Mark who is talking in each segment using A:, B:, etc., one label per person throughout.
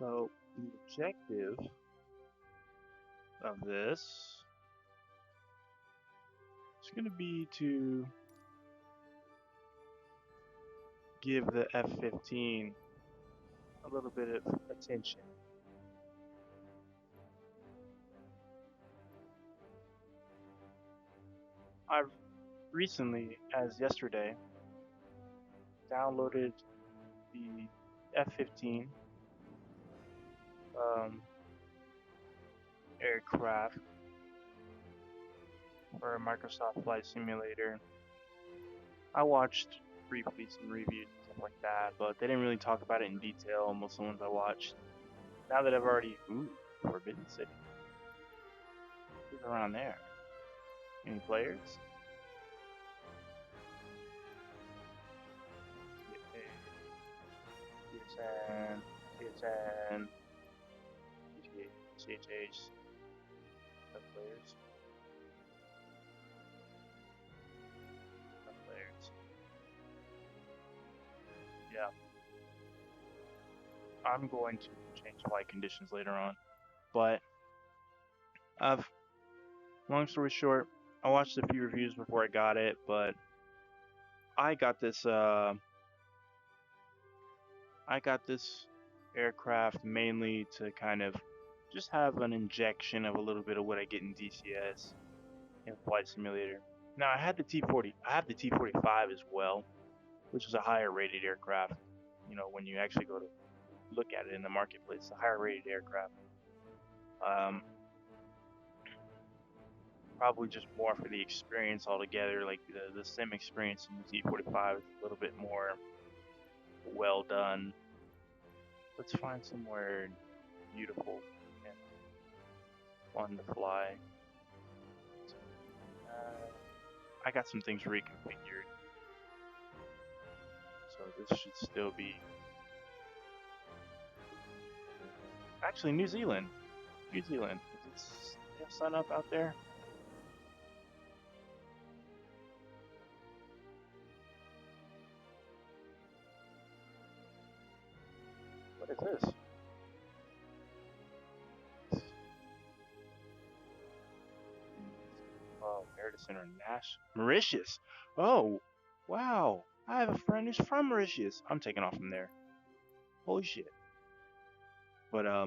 A: So the objective of this is going to be to give the F-15 a little bit of attention. I've recently, as yesterday, downloaded the F-15 aircraft for a Microsoft Flight Simulator. I watched briefly some reviews and stuff like that, but they didn't really talk about it in detail, most of the ones I watched. Now that I've already, Forbidden City. Who's around there? Any players? TSN, TSN, CHH, no players. No players. Yeah. I'm going to change flight conditions later on, but long story short, I watched a few reviews before I got it, but I got this aircraft mainly to kind of just have an injection of a little bit of what I get in DCS in Flight Simulator. Now I had the T-40, I have the T-45 as well, which is a higher rated aircraft. You know, when you actually go to look at it in the marketplace, it's a higher rated aircraft. Probably just more for the experience altogether. Like the sim experience in the T-45 is a little bit more well done. Let's find somewhere beautiful and fun to fly. I got some things reconfigured, so this should still be. Actually, New Zealand. New Zealand. Is it sun up out there? What is this? Oh, Meredith Center, Mauritius. Oh, wow. I have a friend who's from Mauritius. I'm taking off from there. Holy shit. But I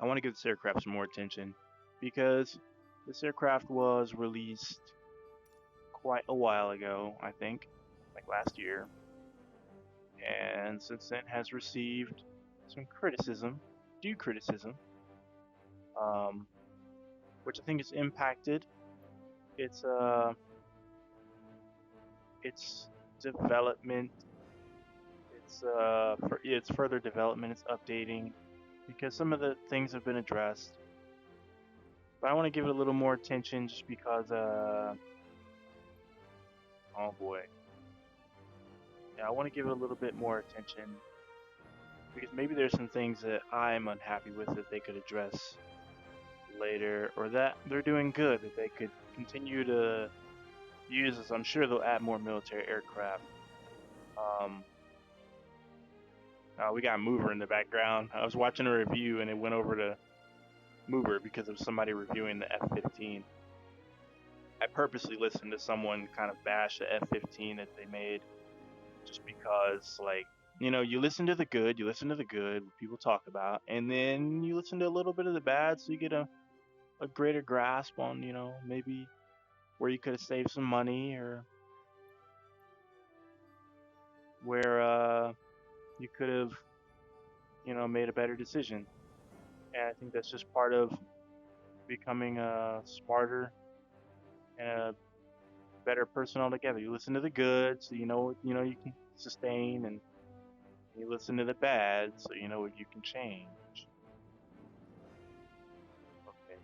A: want to give this aircraft some more attention because this aircraft was released quite a while ago, I think, like last year, and since then has received some due criticism, which I think has impacted its development, its further development, its updating, because some of the things have been addressed. But I want to give it a little more attention just because, oh boy. Yeah, I want to give it a little bit more attention because maybe there's some things that I'm unhappy with that they could address later, or that they're doing good that they could continue to use. As I'm sure they'll add more military aircraft. We got Mover in the background. I was watching a review and it went over to Mover because of somebody reviewing the F-15. I purposely listened to someone kind of bash the F-15 that they made just because, like, you know, you listen to the good, what people talk about, and then you listen to a little bit of the bad so you get a greater grasp on, you know, maybe where you could have saved some money or where you could have, you know, made a better decision. And I think that's just part of becoming a smarter and a better person altogether. You listen to the good, so you know you can sustain, and you listen to the bad, so you know what you can change. Okay,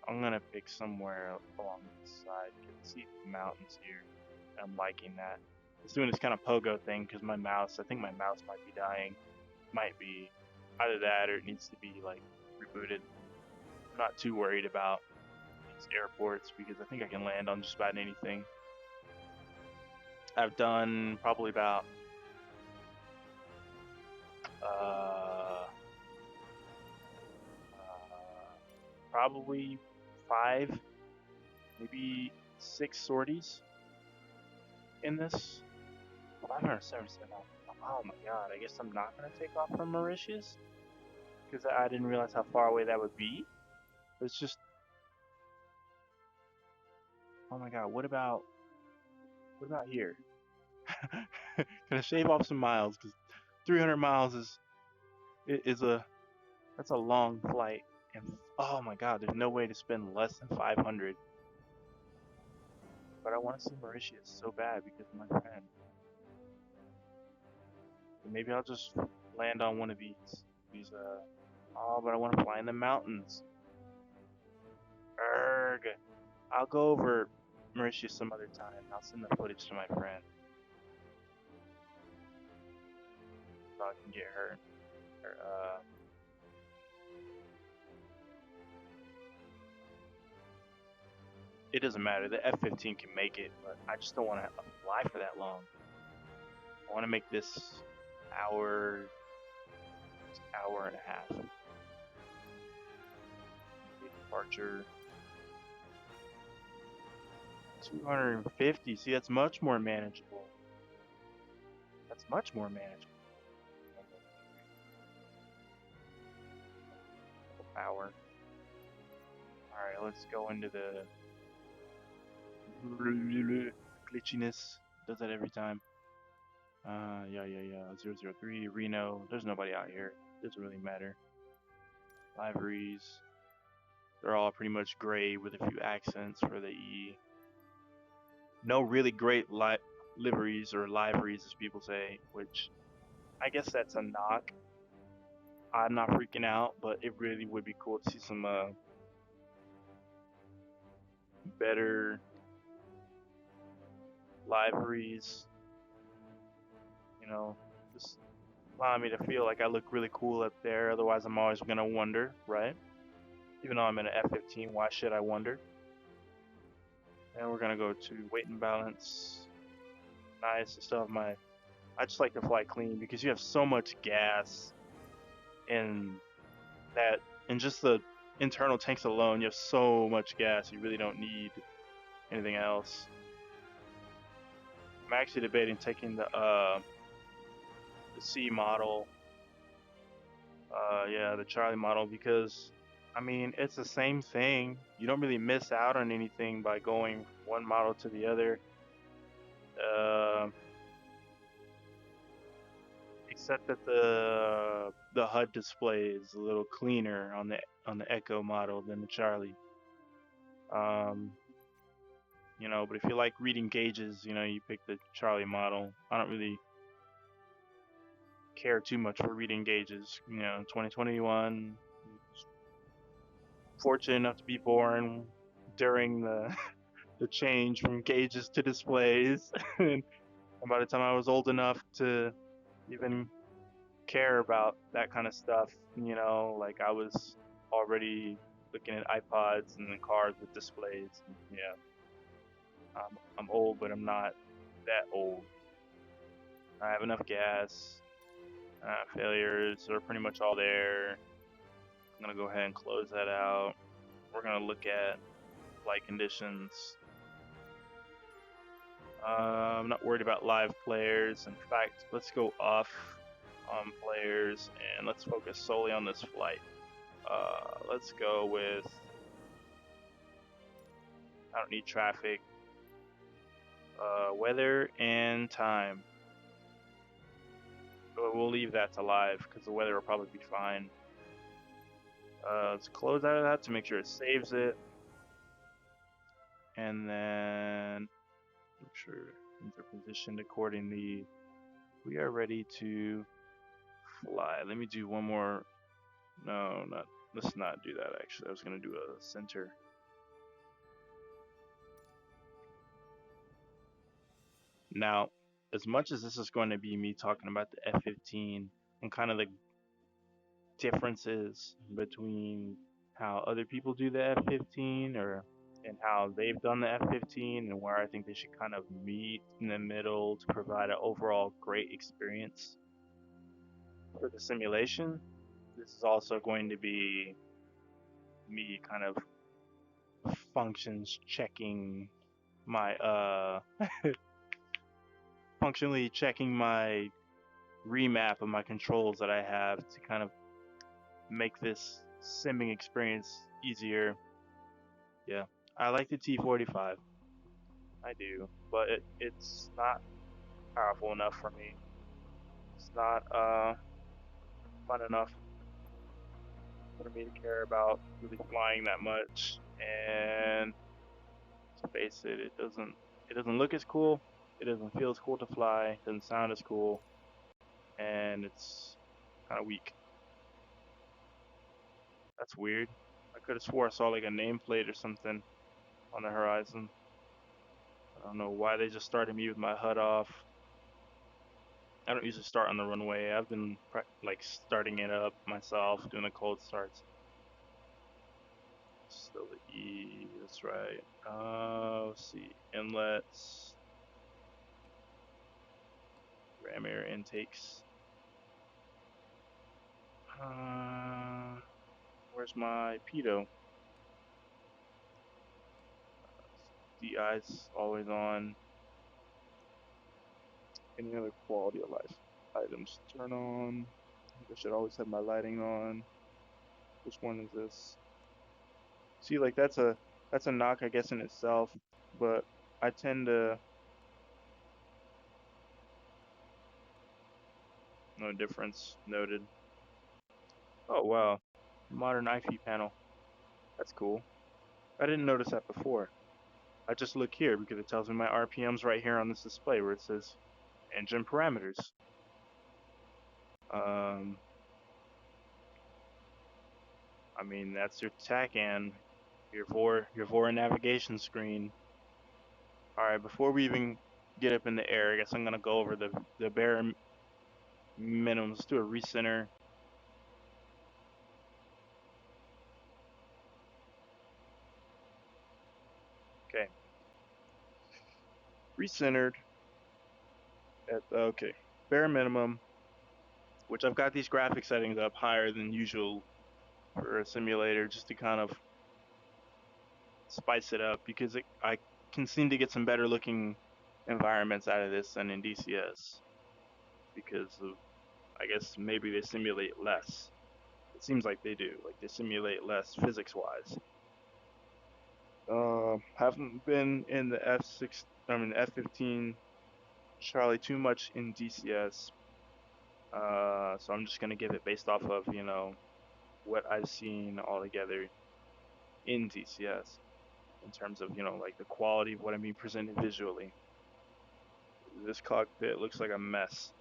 A: I'm gonna pick somewhere along this side. You can see the mountains here. I'm liking that. It's doing this kind of pogo thing because I think my mouse might be dying. Might be either that or it needs to be like rebooted. I'm not too worried about these airports because I think I can land on just about anything. I've done probably about probably 5, maybe 6 sorties in this. 577. Oh my god, I guess I'm not going to take off from Mauritius because I didn't realize how far away that would be. It's just, oh my god, what about here? Gonna shave off some miles because 300 miles is that's a long flight, and oh my god, there's no way to spend less than 500. But I want to see Mauritius so bad because of my friend. So maybe I'll just land on one of these. Oh, but I want to fly in the mountains. Erg. I'll go over Mauritius some other time. I'll send the footage to my friend so I can get her. It doesn't matter. The F-15 can make it, but I just don't want to fly for that long. I want to make this hour and a half. Departure. 250. See, that's much more manageable. That's much more manageable. Hour. Alright, let's go into the glitchiness. Does that every time. Yeah. 003, Reno. There's nobody out here. Doesn't really matter. Liveries. They're all pretty much gray with a few accents for the E. No really great liveries or liveries, as people say, which I guess that's a knock. I'm not freaking out, but it really would be cool to see some better liveries. You know, just allow me to feel like I look really cool up there. Otherwise, I'm always gonna wonder, right? Even though I'm in an F-15, why should I wonder? And we're gonna go to weight and balance. Nice. I still have my. I just like to fly clean because you have so much gas in that, in just the internal tanks alone. You have so much gas. You really don't need anything else. I'm actually debating taking the C model. Yeah, the Charlie model, because I mean it's the same thing. You don't really miss out on anything by going one model to the other. Except that the HUD display is a little cleaner on the Echo model than the Charlie. You know, but if you like reading gauges, you know, you pick the Charlie model. I don't really care too much for reading gauges. You know, 2021. Fortunate enough to be born during the the change from gauges to displays, and by the time I was old enough to even care about that kind of stuff, you know, like I was already looking at iPods and then cars with displays. And, yeah, I'm old, but I'm not that old. I have enough gas. Failures are pretty much all there. I'm gonna go ahead and close that out. We're gonna look at flight conditions. I'm not worried about live players. In fact, let's go off on players and let's focus solely on this flight. Let's go with, I don't need traffic, weather and time. But we'll leave that to live because the weather will probably be fine. Let's close out of that to make sure it saves it. And then make sure things are positioned accordingly. We are ready to fly. Let me do one more. No, not. Let's not do that. Actually, I was gonna do a center. Now, as much as this is going to be me talking about the F-15 and kind of the differences between how other people do the F-15 and how they've done the F-15 and where I think they should kind of meet in the middle to provide an overall great experience for the simulation, this is also going to be me kind of functions checking my functionally checking my remap of my controls that I have to kind of make this simming experience easier. Yeah, I like the T45. I do, but it's not powerful enough for me. It's not fun enough for me to care about really flying that much. And to face it, it doesn't look as cool. It doesn't feel as cool to fly. It doesn't sound as cool, and it's kind of weak. That's weird. I could have swore I saw like a nameplate or something on the horizon. I don't know why they just started me with my HUD off. I don't usually start on the runway. I've been like starting it up myself, doing the cold starts. Still the E, that's right. Let's see, inlets, ram air intakes. Where's my pitot? DI's always on. Any other quality of life items turn on. I think I should always have my lighting on. Which one is this? See, like that's a knock, I guess, in itself, but I tend to no difference noted. Oh wow, modern IP panel. That's cool. I didn't notice that before. I just look here because it tells me my RPMs right here on this display where it says engine parameters. I mean that's your TACAN, your VOR navigation screen. All right, before we even get up in the air, I guess I'm gonna go over the bare minimum. Let's do a recenter. Okay, recentered at okay bare minimum, which I've got these graphic settings up higher than usual for a simulator just to kind of spice it up because I can seem to get some better looking environments out of this than in DCS because of I guess maybe they simulate less. It seems like they do, like they simulate less physics wise. Haven't been in the F15 Charlie too much in DCS. So I'm just gonna give it based off of what I've seen altogether in DCS in terms of like the quality of what I'm being presented visually. This cockpit looks like a mess.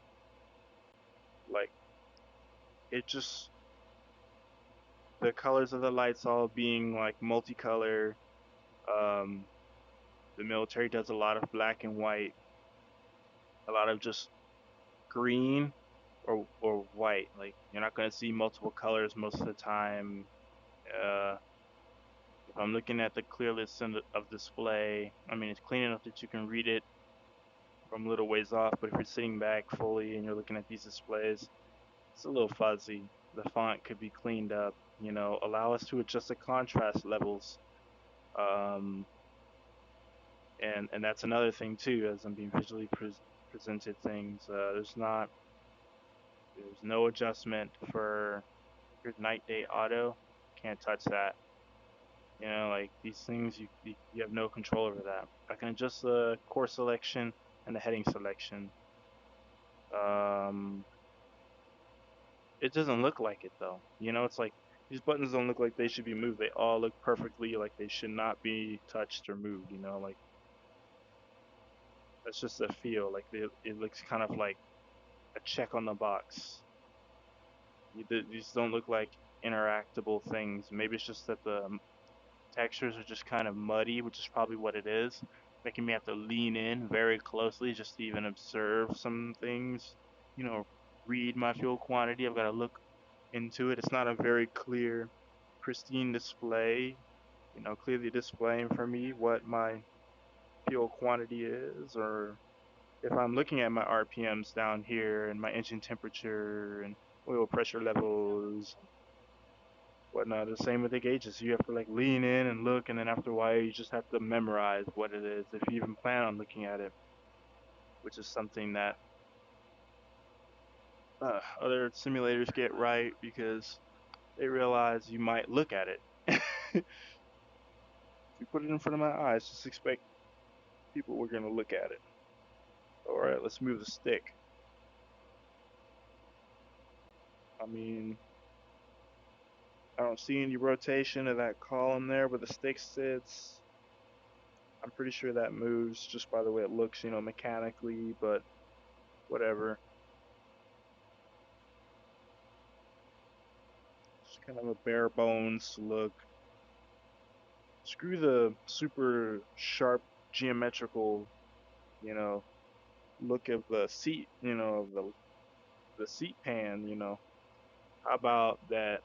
A: Like it just the colors of the lights all being like multicolor. Um, the military does a lot of black and white, a lot of just green or white. Like you're not gonna see multiple colors most of the time. Uh, if I'm looking at the clear list of display, I mean it's clean enough that you can read it from a little ways off. But if you're sitting back fully and you're looking at these displays, it's a little fuzzy. The font could be cleaned up. Allow us to adjust the contrast levels. Um, and that's another thing too, as I'm being visually presented things. There's no adjustment for your night day auto. Can't touch that. Like these things, you have no control over that. I can adjust the course selection and the heading selection. Um, it doesn't look like it though. It's like these buttons don't look like they should be moved. They all look perfectly like they should not be touched or moved. Like that's just a feel. Like it looks kind of like a check on the box. These don't look like interactable things. Maybe it's just that the textures are just kind of muddy, which is probably what it is, making me have to lean in very closely just to even observe some things. Read my fuel quantity. I've got to look into it. It's not a very clear, pristine display. Clearly displaying for me what my fuel quantity is, or if I'm looking at my RPMs down here and my engine temperature and oil pressure levels, whatnot. The same with the gauges. You have to like lean in and look, and then after a while, you just have to memorize what it is if you even plan on looking at it, which is something that other simulators get right because they realize you might look at it. If you put it in front of my eyes, just expect people were gonna look at it. All right, let's move the stick. I mean, I don't see any rotation of that column there where the stick sits. I'm pretty sure that moves just by the way it looks, mechanically, but whatever. It's kind of a bare bones look. Screw the super sharp geometrical, you know, look of the seat, of the seat pan, How about that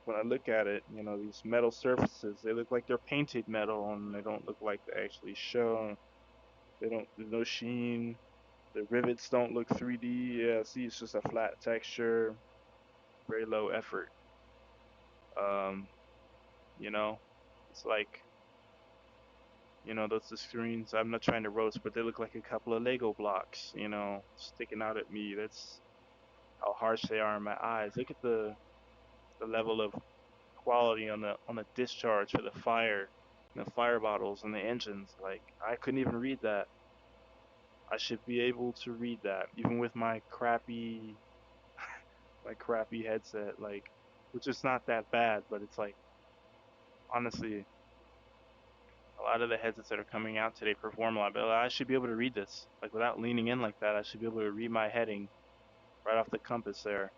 A: when I look at it, these metal surfaces, they look like they're painted metal and they don't look like they actually show. There's no sheen. The rivets don't look 3D. Yeah, see, it's just a flat texture, very low effort. Um, you know, it's like, those the screens. I'm not trying to roast, but they look like a couple of Lego blocks, sticking out at me. That's how harsh they are in my eyes. Look at the level of quality on the discharge for the fire bottles and the engines. Like I couldn't even read that. I should be able to read that even with my crappy headset, like, which is not that bad, but it's like, honestly, a lot of the headsets that are coming out today perform a lot better. I should be able to read this, like, without leaning in like that. I should be able to read my heading right off the compass there.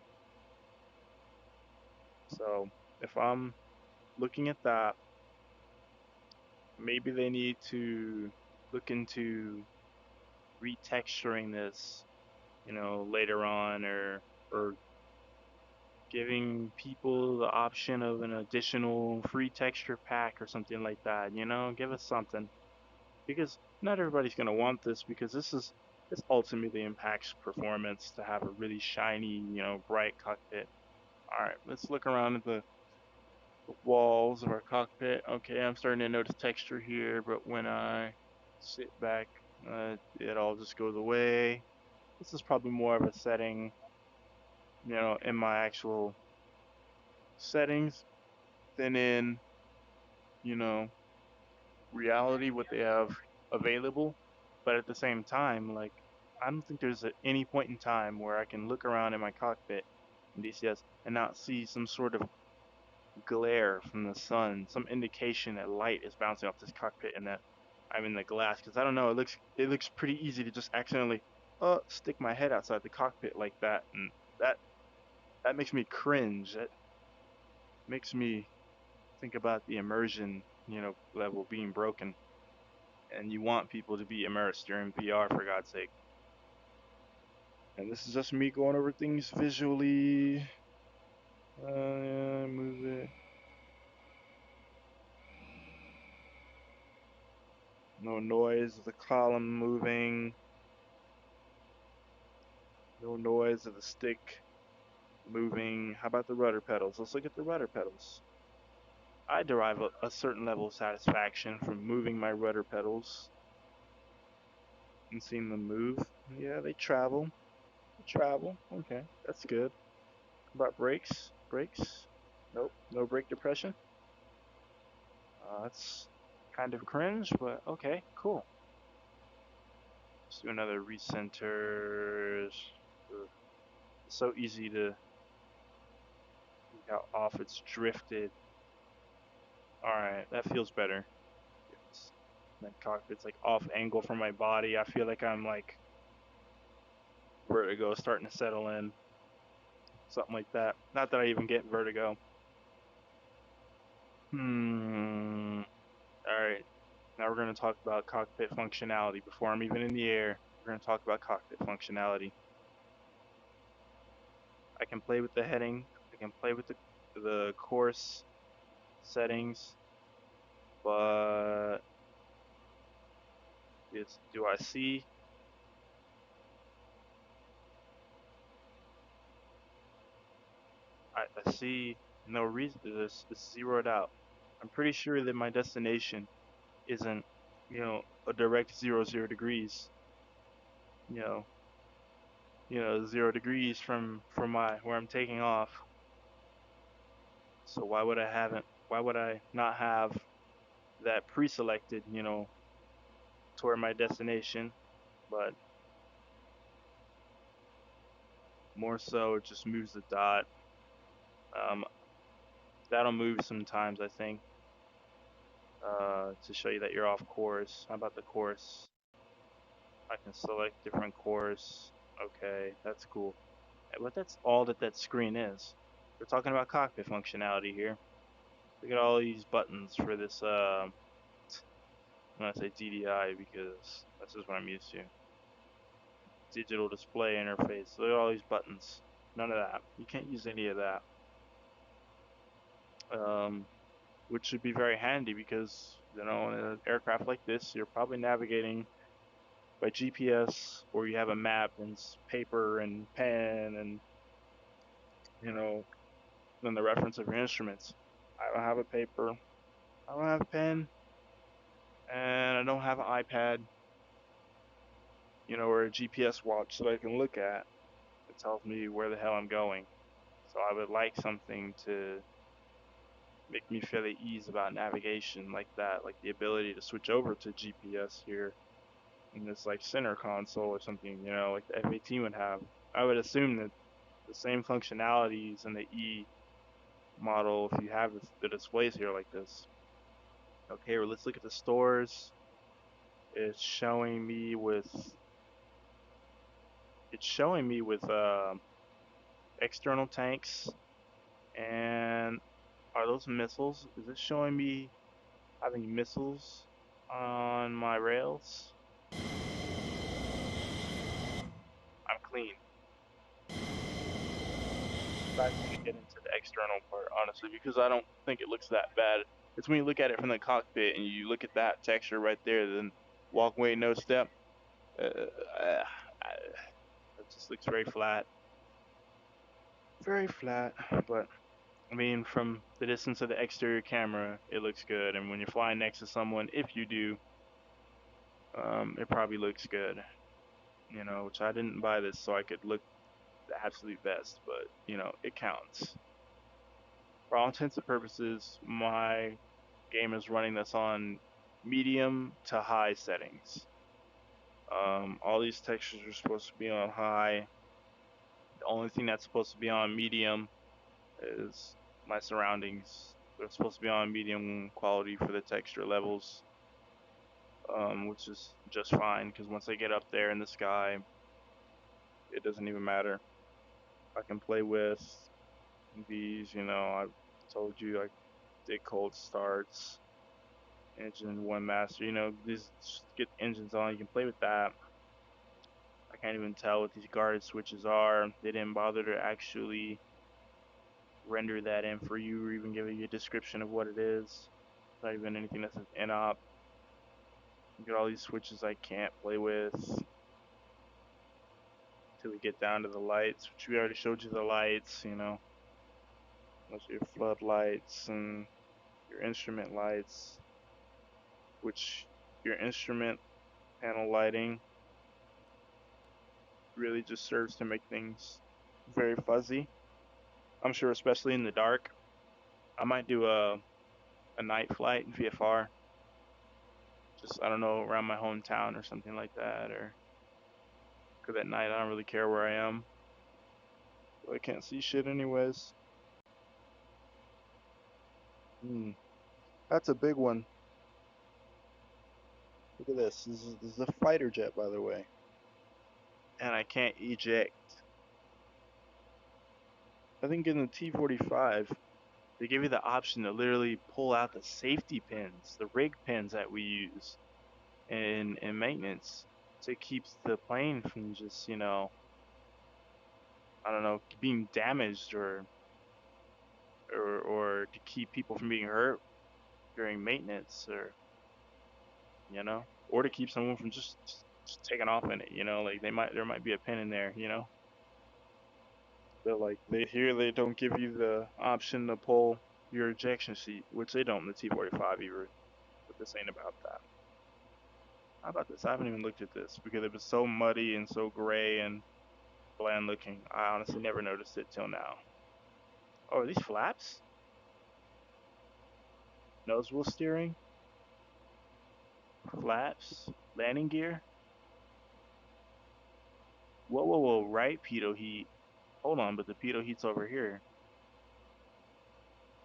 A: So if I'm looking at that, maybe they need to look into retexturing this, later on, or giving people the option of an additional free texture pack or something like that. Give us something, because not everybody's going to want this, because this ultimately impacts performance to have a really shiny, bright cockpit. All right, let's look around at the walls of our cockpit. Okay, I'm starting to notice texture here, but when I sit back, it all just goes away. This is probably more of a setting, in my actual settings than in, you know, reality, what they have available. But at the same time, like, I don't think there's any point in time where I can look around in my cockpit in DCS and not see some sort of glare from the sun, some indication that light is bouncing off this cockpit and that I'm in the glass. Because I don't know, it looks pretty easy to just accidentally stick my head outside the cockpit like that, and that that makes me cringe. That makes me think about the immersion, level being broken. And you want people to be immersed during VR, for God's sake. And this is just me going over things visually. Move it. No noise of the column moving. No noise of the stick moving. How about the rudder pedals? Let's look at the rudder pedals. I derive a certain level of satisfaction from moving my rudder pedals and seeing them move. Yeah, they travel. They travel. Okay, that's good. How about brakes? Brakes? Nope. No brake depression. That's kind of cringe, but okay, cool. Let's do another recenter. It's so easy to see how off it's drifted. Alright, that feels better. My cockpit's like off angle from my body. I feel like I'm like vertigo starting to settle in. Something like that. Not that I even get vertigo. Alright, now we're going to talk about cockpit functionality. Before I'm even in the air, we're going to talk about cockpit functionality. I can play with the heading. I can play with the course settings, but do I see? I see no reason. It's zeroed out. I'm pretty sure that my destination isn't, a direct 0 degrees. You know, 0 degrees from my where I'm taking off. So why would I not have that pre-selected, toward my destination? But more so, it just moves the dot. Um, that'll move sometimes, I think, to show you that you're off course. How about the course? I can select different course. Okay, that's cool. But that's all that screen is. We're talking about cockpit functionality here. Look at all these buttons for this. I'm gonna say DDI because that's just what I'm used to. Digital display interface. Look at all these buttons. None of that. You can't use any of that. Which should be very handy because in an aircraft like this, you're probably navigating by GPS, or you have a map and paper and pen and then the reference of your instruments. I don't have a paper. I don't have a pen, and I don't have an iPad, or a GPS watch that I can look at. It tells me where the hell I'm going. So I would like something to make me feel at ease about navigation like that, like the ability to switch over to GPS here in this like center console or something, like the F-18 would have. I would assume that the same functionalities in the E model if you have the displays here like this. Okay, well, let's look at the stores. It's showing me with external tanks. And are those missiles? Is it showing me having missiles on my rails? I'm clean. I'm not going to get into the external part, honestly, because I don't think it looks that bad. It's when you look at it from the cockpit and you look at that texture right there, then walkway, no step. It just looks very flat. Very flat, but I mean, from the distance of the exterior camera, it looks good. And when you're flying next to someone, if you do, it probably looks good. Which I didn't buy this so I could look the absolute best, but it counts. For all intents and purposes, my game is running this on medium to high settings. All these textures are supposed to be on high. The only thing that's supposed to be on medium is my surroundings. They're supposed to be on medium quality for the texture levels, which is just fine because once I get up there in the sky, it doesn't even matter. I can play with these, I told you I did cold starts, engine one master, these get engines on, you can play with that. I can't even tell what these guard switches are. They didn't bother to actually render that in for you or even give you a description of what it is. Not even anything that says NOP. You get all these switches I can't play with till we get down to the lights, which we already showed you the lights, Those are your floodlights and your instrument lights, which your instrument panel lighting really just serves to make things very fuzzy. I'm sure, especially in the dark. I might do a night flight in VFR. Just, I don't know, around my hometown or something like that. Or, because at night I don't really care where I am. I can't see shit anyways. That's a big one. Look at this. This is a fighter jet, by the way. And I can't eject. I think in the T-45, they give you the option to literally pull out the safety pins, the rig pins that we use in maintenance to keep the plane from just, I don't know, being damaged or to keep people from being hurt during maintenance or to keep someone from just taking off in it, like there might be a pin in there, They're like they don't give you the option to pull your ejection seat, which they don't in the T45 either. But this ain't about that. How about this? I haven't even looked at this because it was so muddy and so gray and bland looking. I honestly never noticed it till now. Oh, are these flaps? Nose wheel steering? Flaps? Landing gear? Whoa, whoa, whoa, right pitot heat. Hold on, but the pitot heat's over here.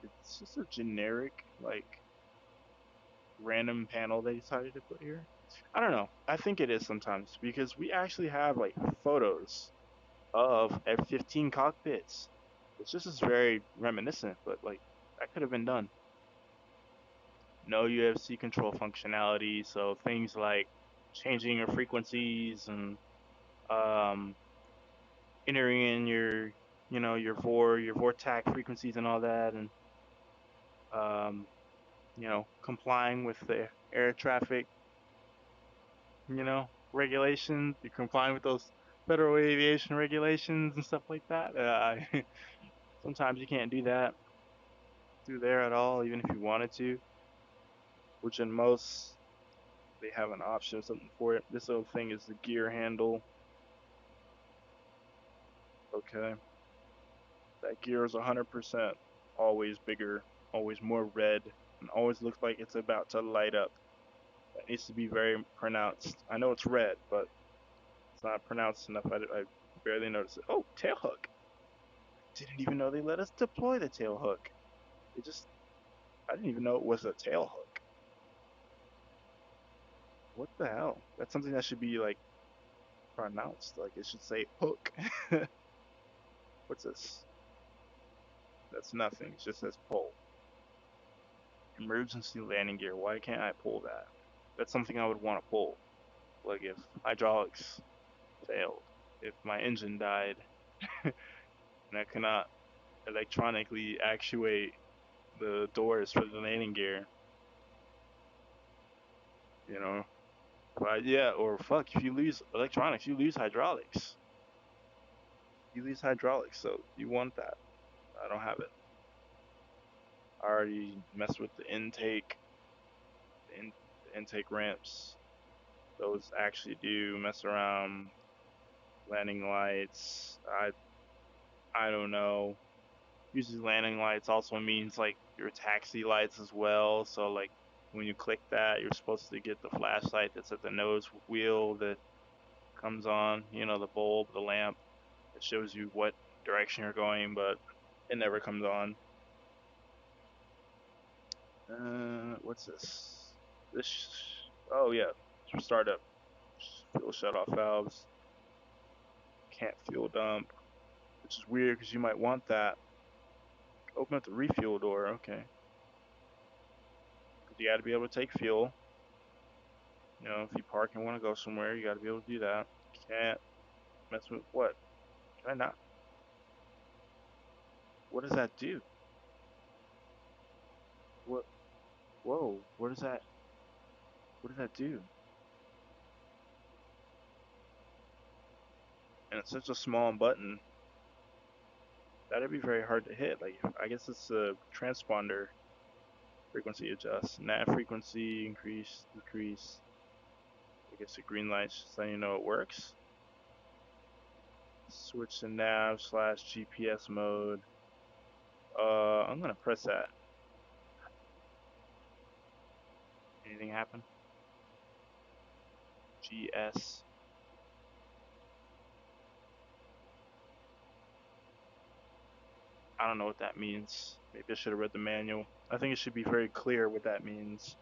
A: It's just a generic, like, random panel they decided to put here. I don't know. I think it is sometimes because we actually have, like, photos of F-15 cockpits. It's just is very reminiscent, but, like, that could have been done. No UFC control functionality, so things like changing your frequencies and um, entering in your, your VORTAC frequencies and all that, and um, complying with the air traffic, regulations. You're complying with those federal aviation regulations and stuff like that. Sometimes you can't do that through there at all, even if you wanted to, which in most they have an option or something for it. This little thing is the gear handle. Okay. That gear is 100% always bigger, always more red, and always looks like it's about to light up. That needs to be very pronounced. I know it's red, but it's not pronounced enough. I barely noticed it. Oh, tail hook. Didn't even know they let us deploy the tail hook. It just, I didn't even know it was a tail hook. What the hell? That's something that should be like pronounced. Like it should say hook. What's this? That's nothing. It just says pull. Emergency landing gear. Why can't I pull that? That's something I would want to pull. Like if hydraulics failed, if my engine died, and I cannot electronically actuate the doors for the landing gear, you know. But yeah, or fuck, if you lose electronics, you lose hydraulics. You lose hydraulics, so you want that. I don't have it. I already messed with the intake, the intake ramps. Those actually do mess around. Landing lights. I don't know. Usually landing lights also means like your taxi lights as well. So like when you click that, you're supposed to get the flashlight that's at the nose wheel that comes on. The bulb, the lamp. It shows you what direction you're going, but it never comes on. What's this? This. Oh yeah, startup. Fuel shut-off valves. Can't fuel dump, which is weird because you might want that. Open up the refuel door. Okay. Because you got to be able to take fuel. If you park and want to go somewhere, you got to be able to do that. Can't mess with what? Can I not? What does that do? What? Whoa! What does that? What does that do? And it's such a small button. That'd be very hard to hit. Like, I guess it's a transponder frequency adjust. Nav frequency increase, decrease. I guess the green light's just letting you know it works. Switch to nav slash GPS mode. I'm gonna press that. Anything happen? GS. I don't know what that means. Maybe I should have read the manual. I think it should be very clear what that means.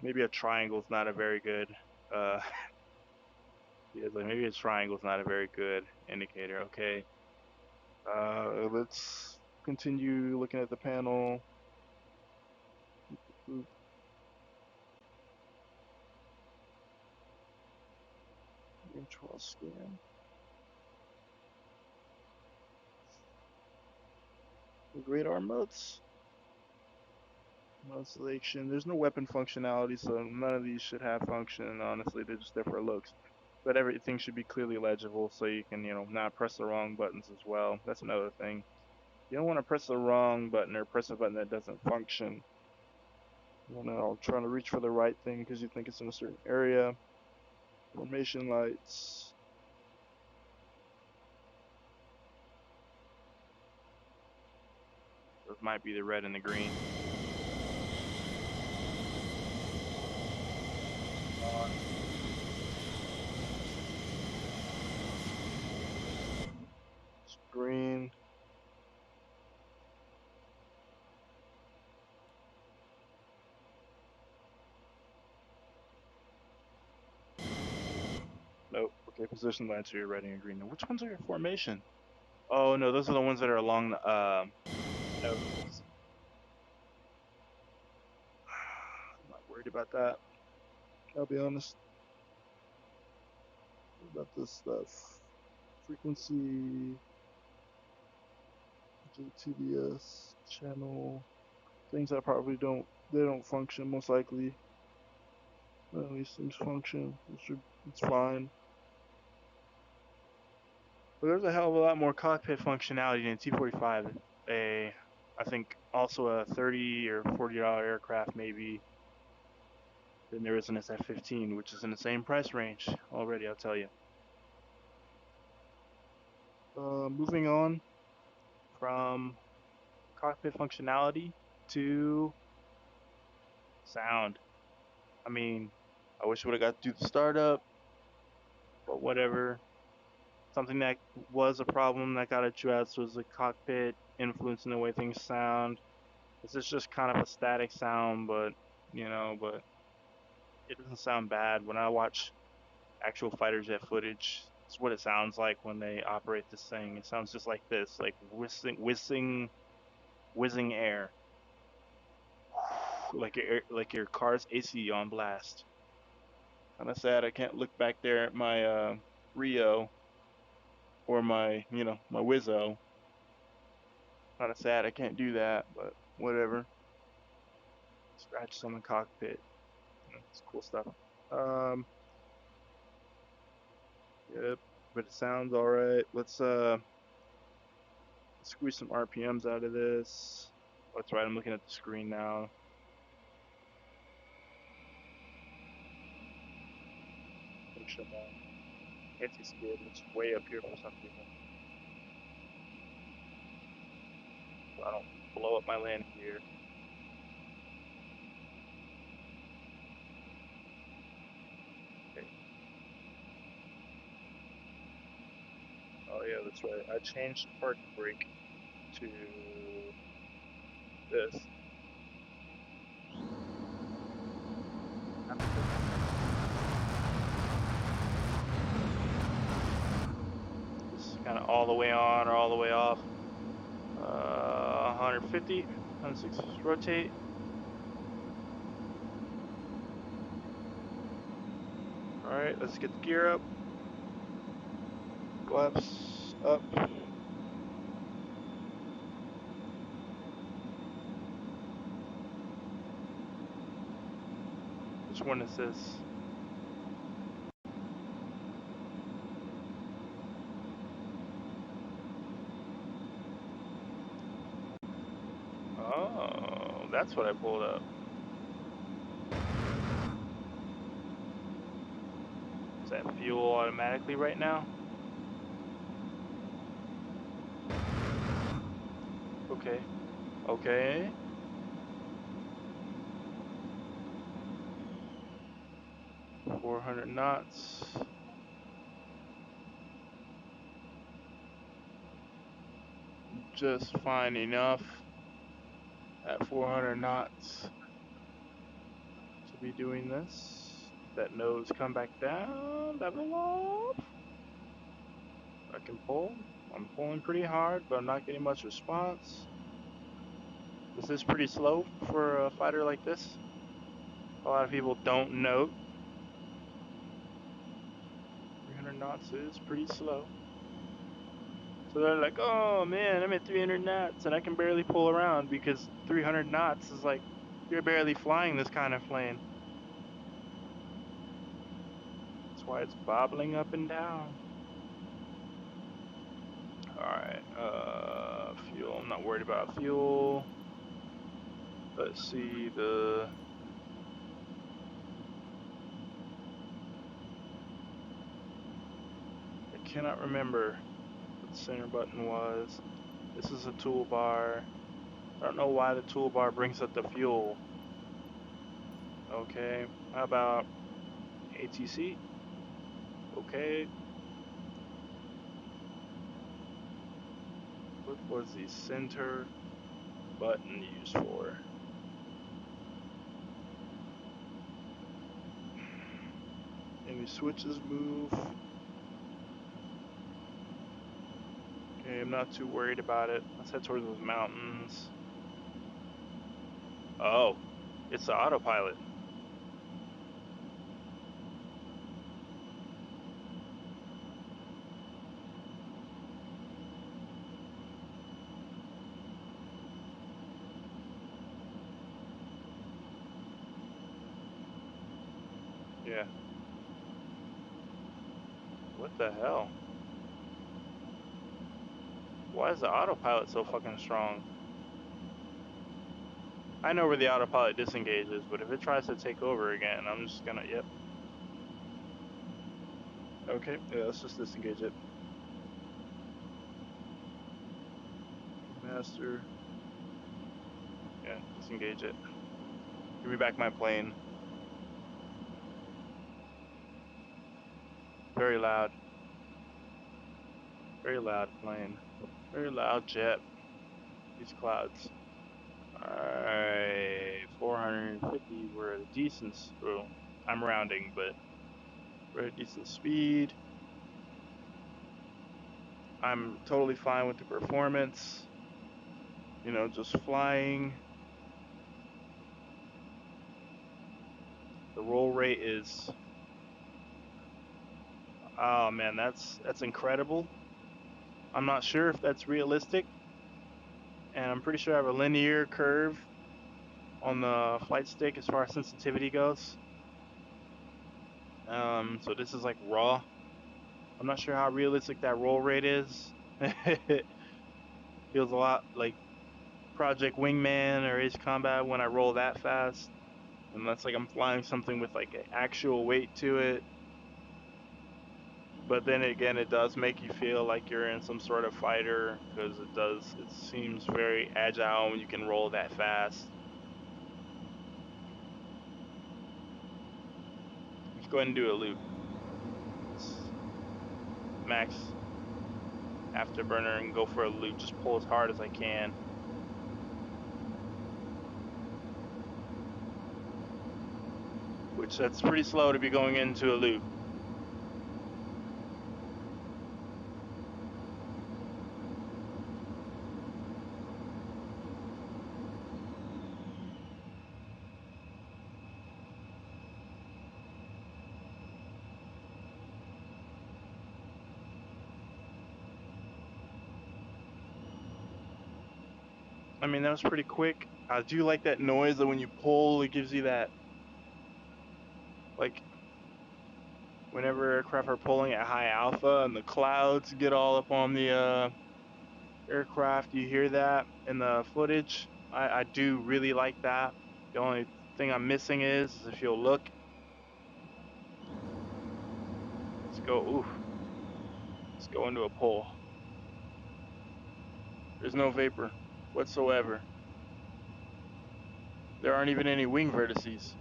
A: Maybe a triangle is not a very good. Uh, yeah, like maybe a triangle is not a very good indicator. Okay. Let's continue looking at the panel. Control scan. Radar modes. Mode selection. There's no weapon functionality, so none of these should have function. Honestly, they're just there for looks. but everything should be clearly legible so you can, not press the wrong buttons as well. That's another thing. You don't want to press the wrong button or press a button that doesn't function. Trying to reach for the right thing because you think it's in a certain area. Formation lights. Those might be the red and the green. It's green. Nope. Okay, position lights are your red and your green. Now, which ones are your formation? Oh no, those are the ones that are along the nose. I'm not worried about that. I'll be honest. What about this stuff? Frequency, TDS, channel, things that probably don't function most likely. None of these things function. It's fine. But there's a hell of a lot more cockpit functionality in T-45. I think also a $30 or $40 aircraft maybe than there is an SF-15, which is in the same price range already. I'll tell you. Moving on from cockpit functionality to sound. I mean, I wish I would have got to do the startup, but whatever. Something that was a problem that got at Jets was the cockpit influencing the way things sound. This is just kind of a static sound, but it doesn't sound bad. When I watch actual fighter jet footage, it's what it sounds like when they operate this thing. It sounds just like this, like whizzing air, like your car's AC on blast. Kind of sad I can't look back there at my Rio or my Wizzo. Kind of sad I can't do that, but whatever. Scratches on the cockpit. It's cool stuff. Yep, but it sounds all right. Let's squeeze some RPMs out of this. That's right. I'm looking at the screen now. Anti-skid, which is way up here for some people. So I don't blow up my landing gear. Okay. Oh yeah, that's right. I changed the parking brake to this. This is kind of all the way on or all the way off. 150, 160, rotate. Alright, let's get the gear up. Flaps up. Which one is this? Oh, that's what I pulled up. Is that fuel automatically right now? Okay. Okay. Okay. 400 knots. Just fine enough at 400 knots to be doing this. That nose come back down, level off. I can pull. I'm pulling pretty hard, but I'm not getting much response. This is pretty slow for a fighter like this. A lot of people don't note. 300 knots is pretty slow. So they're like, oh man, I'm at 300 knots and I can barely pull around because 300 knots is like, you're barely flying this kind of plane. That's why it's bobbling up and down. Alright, fuel. I'm not worried about fuel. Let's see I cannot remember what the center button was. This is a toolbar. I don't know why the toolbar brings up the fuel. Okay, how about ATC? Okay. What was the center button used for? Any switches move? Okay, I'm not too worried about it. Let's head towards those mountains. Oh, it's the autopilot. Yeah. What the hell? Why is the autopilot so fucking strong? I know where the autopilot disengages, but if it tries to take over again, I'm just gonna, yep. Okay, yeah, let's just disengage it. Master. Yeah, disengage it. Give me back my plane. Very loud. Very loud plane. Very loud jet. These clouds. Alright, 450, we're at a decent, well, I'm rounding, but we're at a decent speed. I'm totally fine with the performance. You know, just flying. The roll rate is, oh man, that's incredible. I'm not sure if that's realistic, and I'm pretty sure I have a linear curve on the flight stick as far as sensitivity goes. So this is like raw. I'm not sure how realistic that roll rate is. Feels a lot like Project Wingman or Ace Combat when I roll that fast. Unless like I'm flying something with like an actual weight to it. But then again, it does make you feel like you're in some sort of fighter because it seems very agile when you can roll that fast. Let's go ahead and do a loop. Max afterburner and go for a loop. Just pull as hard as I can. Which that's pretty slow to be going into a loop. I mean, that was pretty quick. I do like that noise that when you pull, it gives you that, like, whenever aircraft are pulling at high alpha and the clouds get all up on the aircraft, you hear that in the footage. I do really like that. The only thing I'm missing is if you'll look. Let's go, ooh. Let's go into a pull. There's no vapor whatsoever. There aren't even any wing vertices.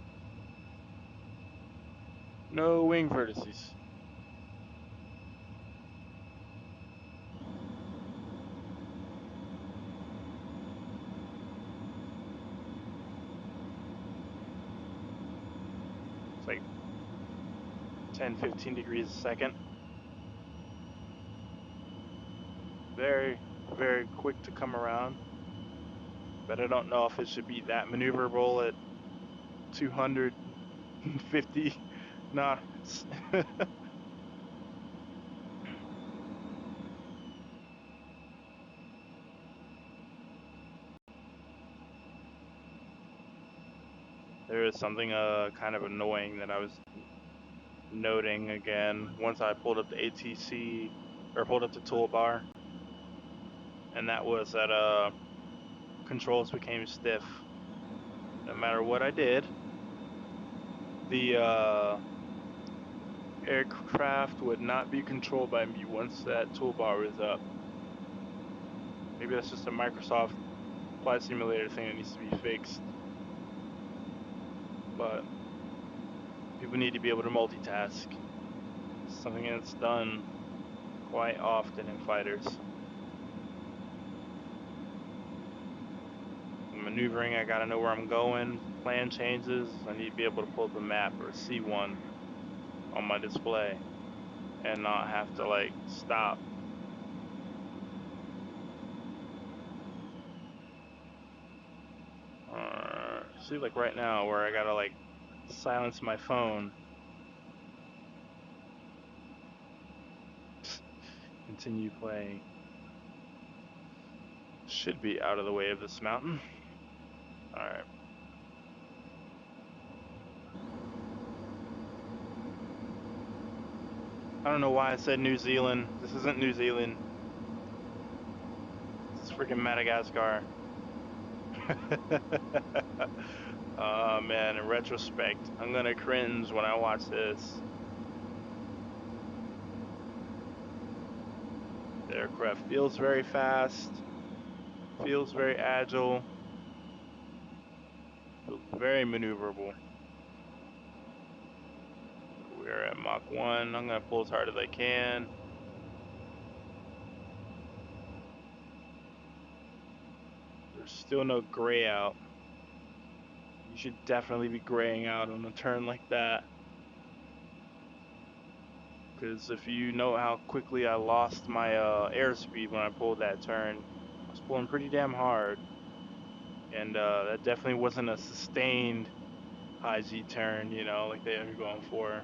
A: No wing vertices. It's like 10, 15 degrees a second. Very, very quick to come around. But I don't know if it should be that maneuverable at 250 knots. There is something kind of annoying that I was noting again once I pulled up the ATC or pulled up the toolbar, and that was that controls became stiff. No matter what I did, the aircraft would not be controlled by me once that toolbar was up. Maybe that's just a Microsoft Flight Simulator thing that needs to be fixed. But people need to be able to multitask. Something that's done quite often in fighters. Maneuvering, I gotta know where I'm going. Plan changes, I need to be able to pull up a map or see one on my display and not have to like stop. See, like right now where I gotta like silence my phone. Continue playing. Should be out of the way of this mountain. Alright. I don't know why I said New Zealand. This isn't New Zealand. This is freaking Madagascar. Oh man, in retrospect, I'm gonna cringe when I watch this. The aircraft feels very fast, feels very agile, feels very maneuverable. We're at Mach 1. I'm gonna pull as hard as I can. There's still no gray out. You should definitely be graying out on a turn like that. Because if you know how quickly I lost my airspeed when I pulled that turn, I was pulling pretty damn hard. And that definitely wasn't a sustained high G turn, you know, like they are going for.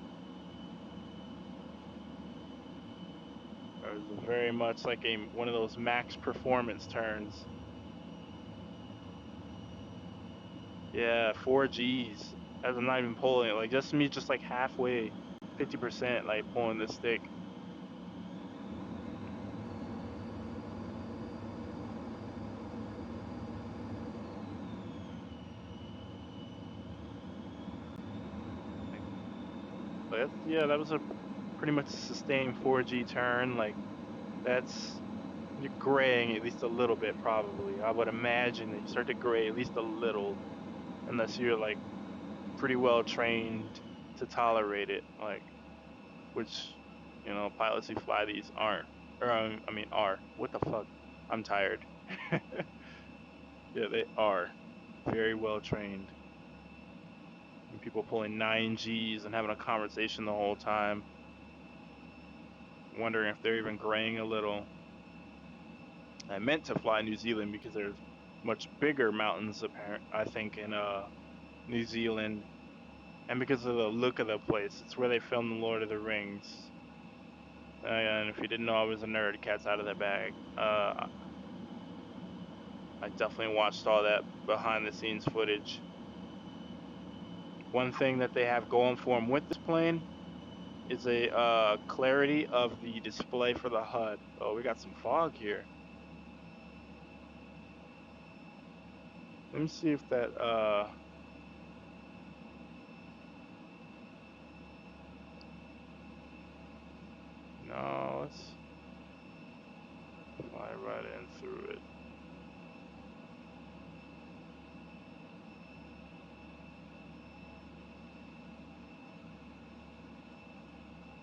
A: It was very much like one of those max performance turns. Yeah, 4 Gs. As I'm not even pulling it, like just me, just like halfway, 50%, like pulling the stick. But yeah, that was a pretty much sustained 4G turn. Like that's you're graying at least a little bit, probably. I would imagine that you start to gray at least a little, unless you're like pretty well trained to tolerate it. Like, which you know, pilots who fly these aren't, or I mean, are. What the fuck? I'm tired. Yeah, they are very well trained. And people pulling 9Gs and having a conversation the whole time, wondering if they're even graying a little. I meant to fly New Zealand because there's much bigger mountains, I think, in New Zealand, and because of the look of the place. It's where they filmed The Lord of the Rings. And if you didn't know I was a nerd, cat's out of the bag. I definitely watched all that behind the scenes footage. One thing that they have going for them with this plane is a clarity of the display for the HUD. Oh, we got some fog here. Let me see if that no, let's fly right in through it.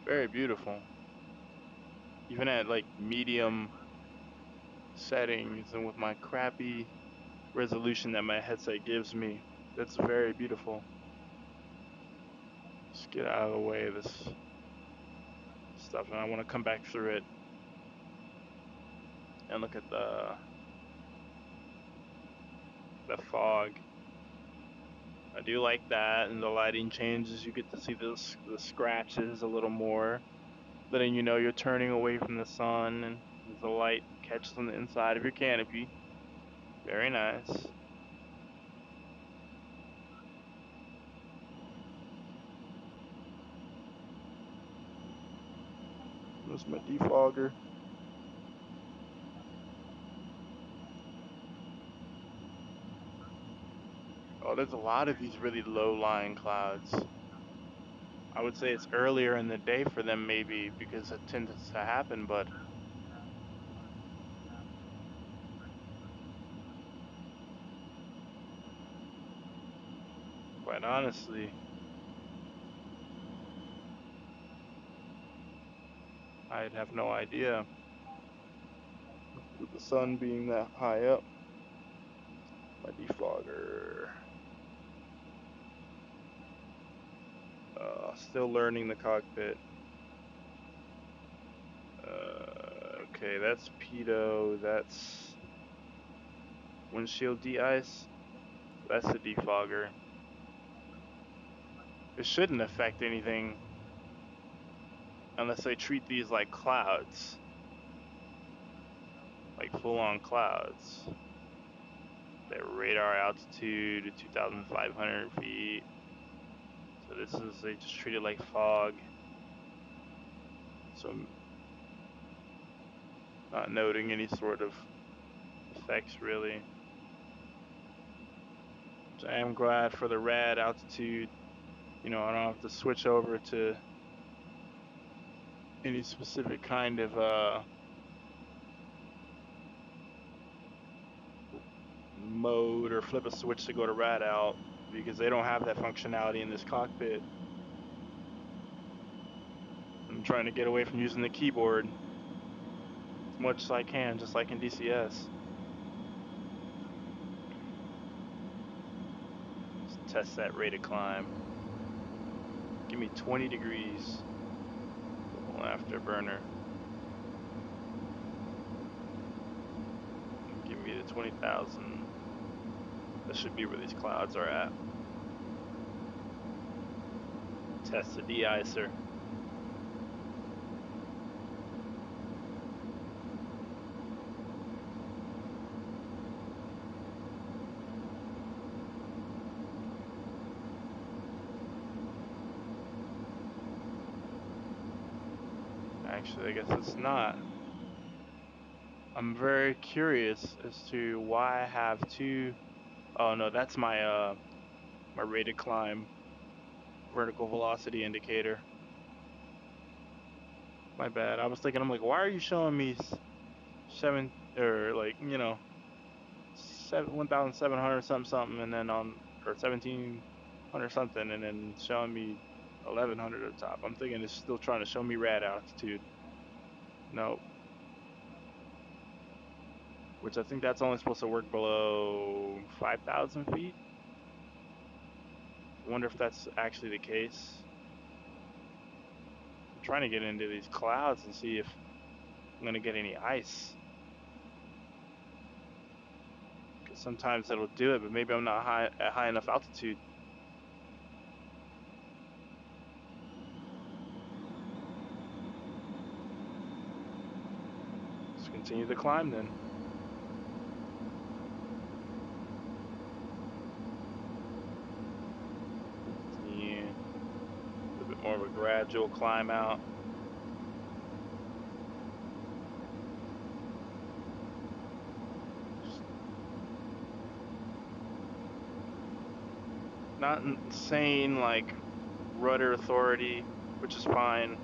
A: Very beautiful. Even at like medium settings and with my crappy resolution that my headset gives me, that's very beautiful. Just get out of the way of this stuff, and I want to come back through it and look at the fog. I do like that, and the lighting changes. You get to see the scratches a little more, letting you know you're turning away from the sun, and the light catches on the inside of your canopy. Very nice. Where's my defogger? Oh, there's a lot of these really low-lying clouds. I would say it's earlier in the day for them maybe because it tends to happen, but quite honestly, I'd have no idea with the sun being that high up. My defogger. Still learning the cockpit. Okay, that's pitot. That's windshield de-ice. That's the defogger. It shouldn't affect anything unless they treat these like clouds, like full-on clouds. Their radar altitude 2,500 feet. So this is, they just treat it like fog. So I'm not noting any sort of effects really. So I am glad for the rad altitude. You know, I don't have to switch over to any specific kind of mode or flip a switch to go to rad out because they don't have that functionality in this cockpit. I'm trying to get away from using the keyboard as much as I can, just like in DCS. Let's test that rate of climb. Give me 20 degrees. Afterburner. Give me the 20,000. That should be where these clouds are at. Test the de-icer. Actually, I guess it's not. I'm very curious as to why I have two. Oh no, that's my my rate of climb vertical velocity indicator. My bad. I was thinking, I'm like, why are you showing me 7 or like, you know, 1,700 something, and then on, or 1,700 something, and then showing me 1,100 at the top. I'm thinking it's still trying to show me rad altitude. No. Which I think that's only supposed to work below 5,000 feet. I wonder if that's actually the case. I'm trying to get into these clouds and see if I'm gonna get any ice. Because sometimes it'll do it, but maybe I'm not at high enough altitude. Let's continue the climb then. Yeah. A little bit more of a gradual climb out. Not insane like rudder authority, which is fine.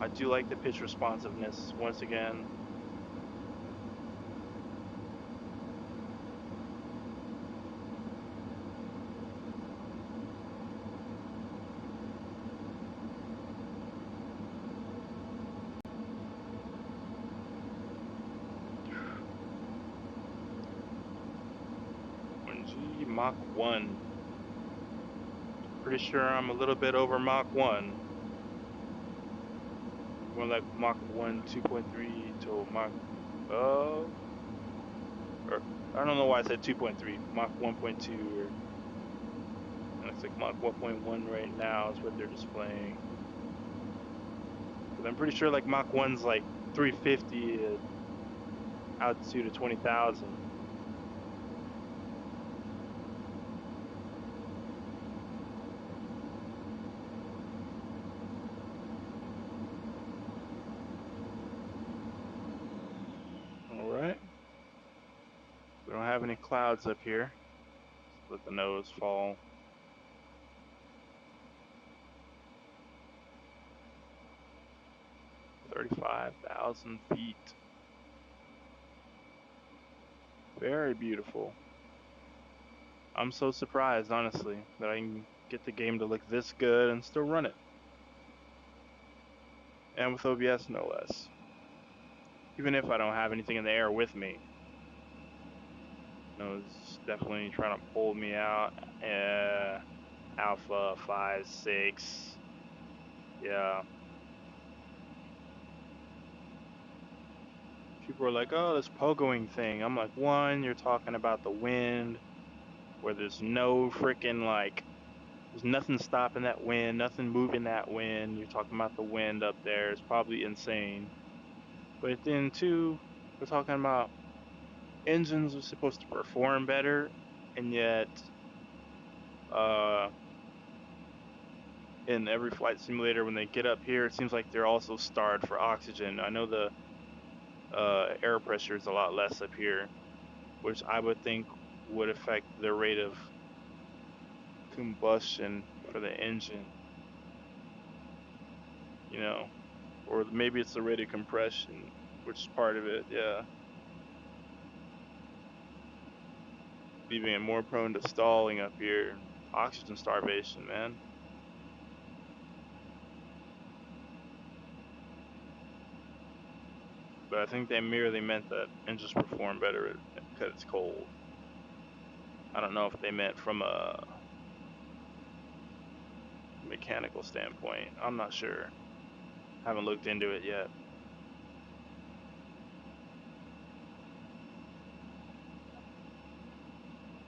A: I do like the pitch responsiveness once again. Mach 1. Pretty sure I'm a little bit over Mach 1. More like Mach 1, 2.3 to Mach, or, I don't know why I said 2.3, Mach 1.2, or looks like Mach 1.1 right now is what they're displaying. Because I'm pretty sure like Mach 1's like 350 at altitude of 20,000. have any clouds up here. Just let the nose fall. $35,000 feet. Very beautiful. I'm so surprised, honestly, that I can get the game to look this good and still run it. And with OBS, no less. Even if I don't have anything in the air with me. No, it's definitely trying to pull me out. Alpha 5, 6. Yeah. People are like, oh, this pogoing thing. I'm like, one, you're talking about the wind, where there's no freaking, like, there's nothing stopping that wind, nothing moving that wind. You're talking about the wind up there. It's probably insane. But then, two, we're talking about engines are supposed to perform better, and yet, in every flight simulator, when they get up here, it seems like they're also starved for oxygen. I know the air pressure is a lot less up here, which I would think would affect the rate of combustion for the engine, you know, or maybe it's the rate of compression, which is part of it, yeah. Leaving it more prone to stalling up here. Oxygen starvation, man. But I think they merely meant that engines perform better because it's cold. I don't know if they meant from a mechanical standpoint. I'm not sure. Haven't looked into it yet.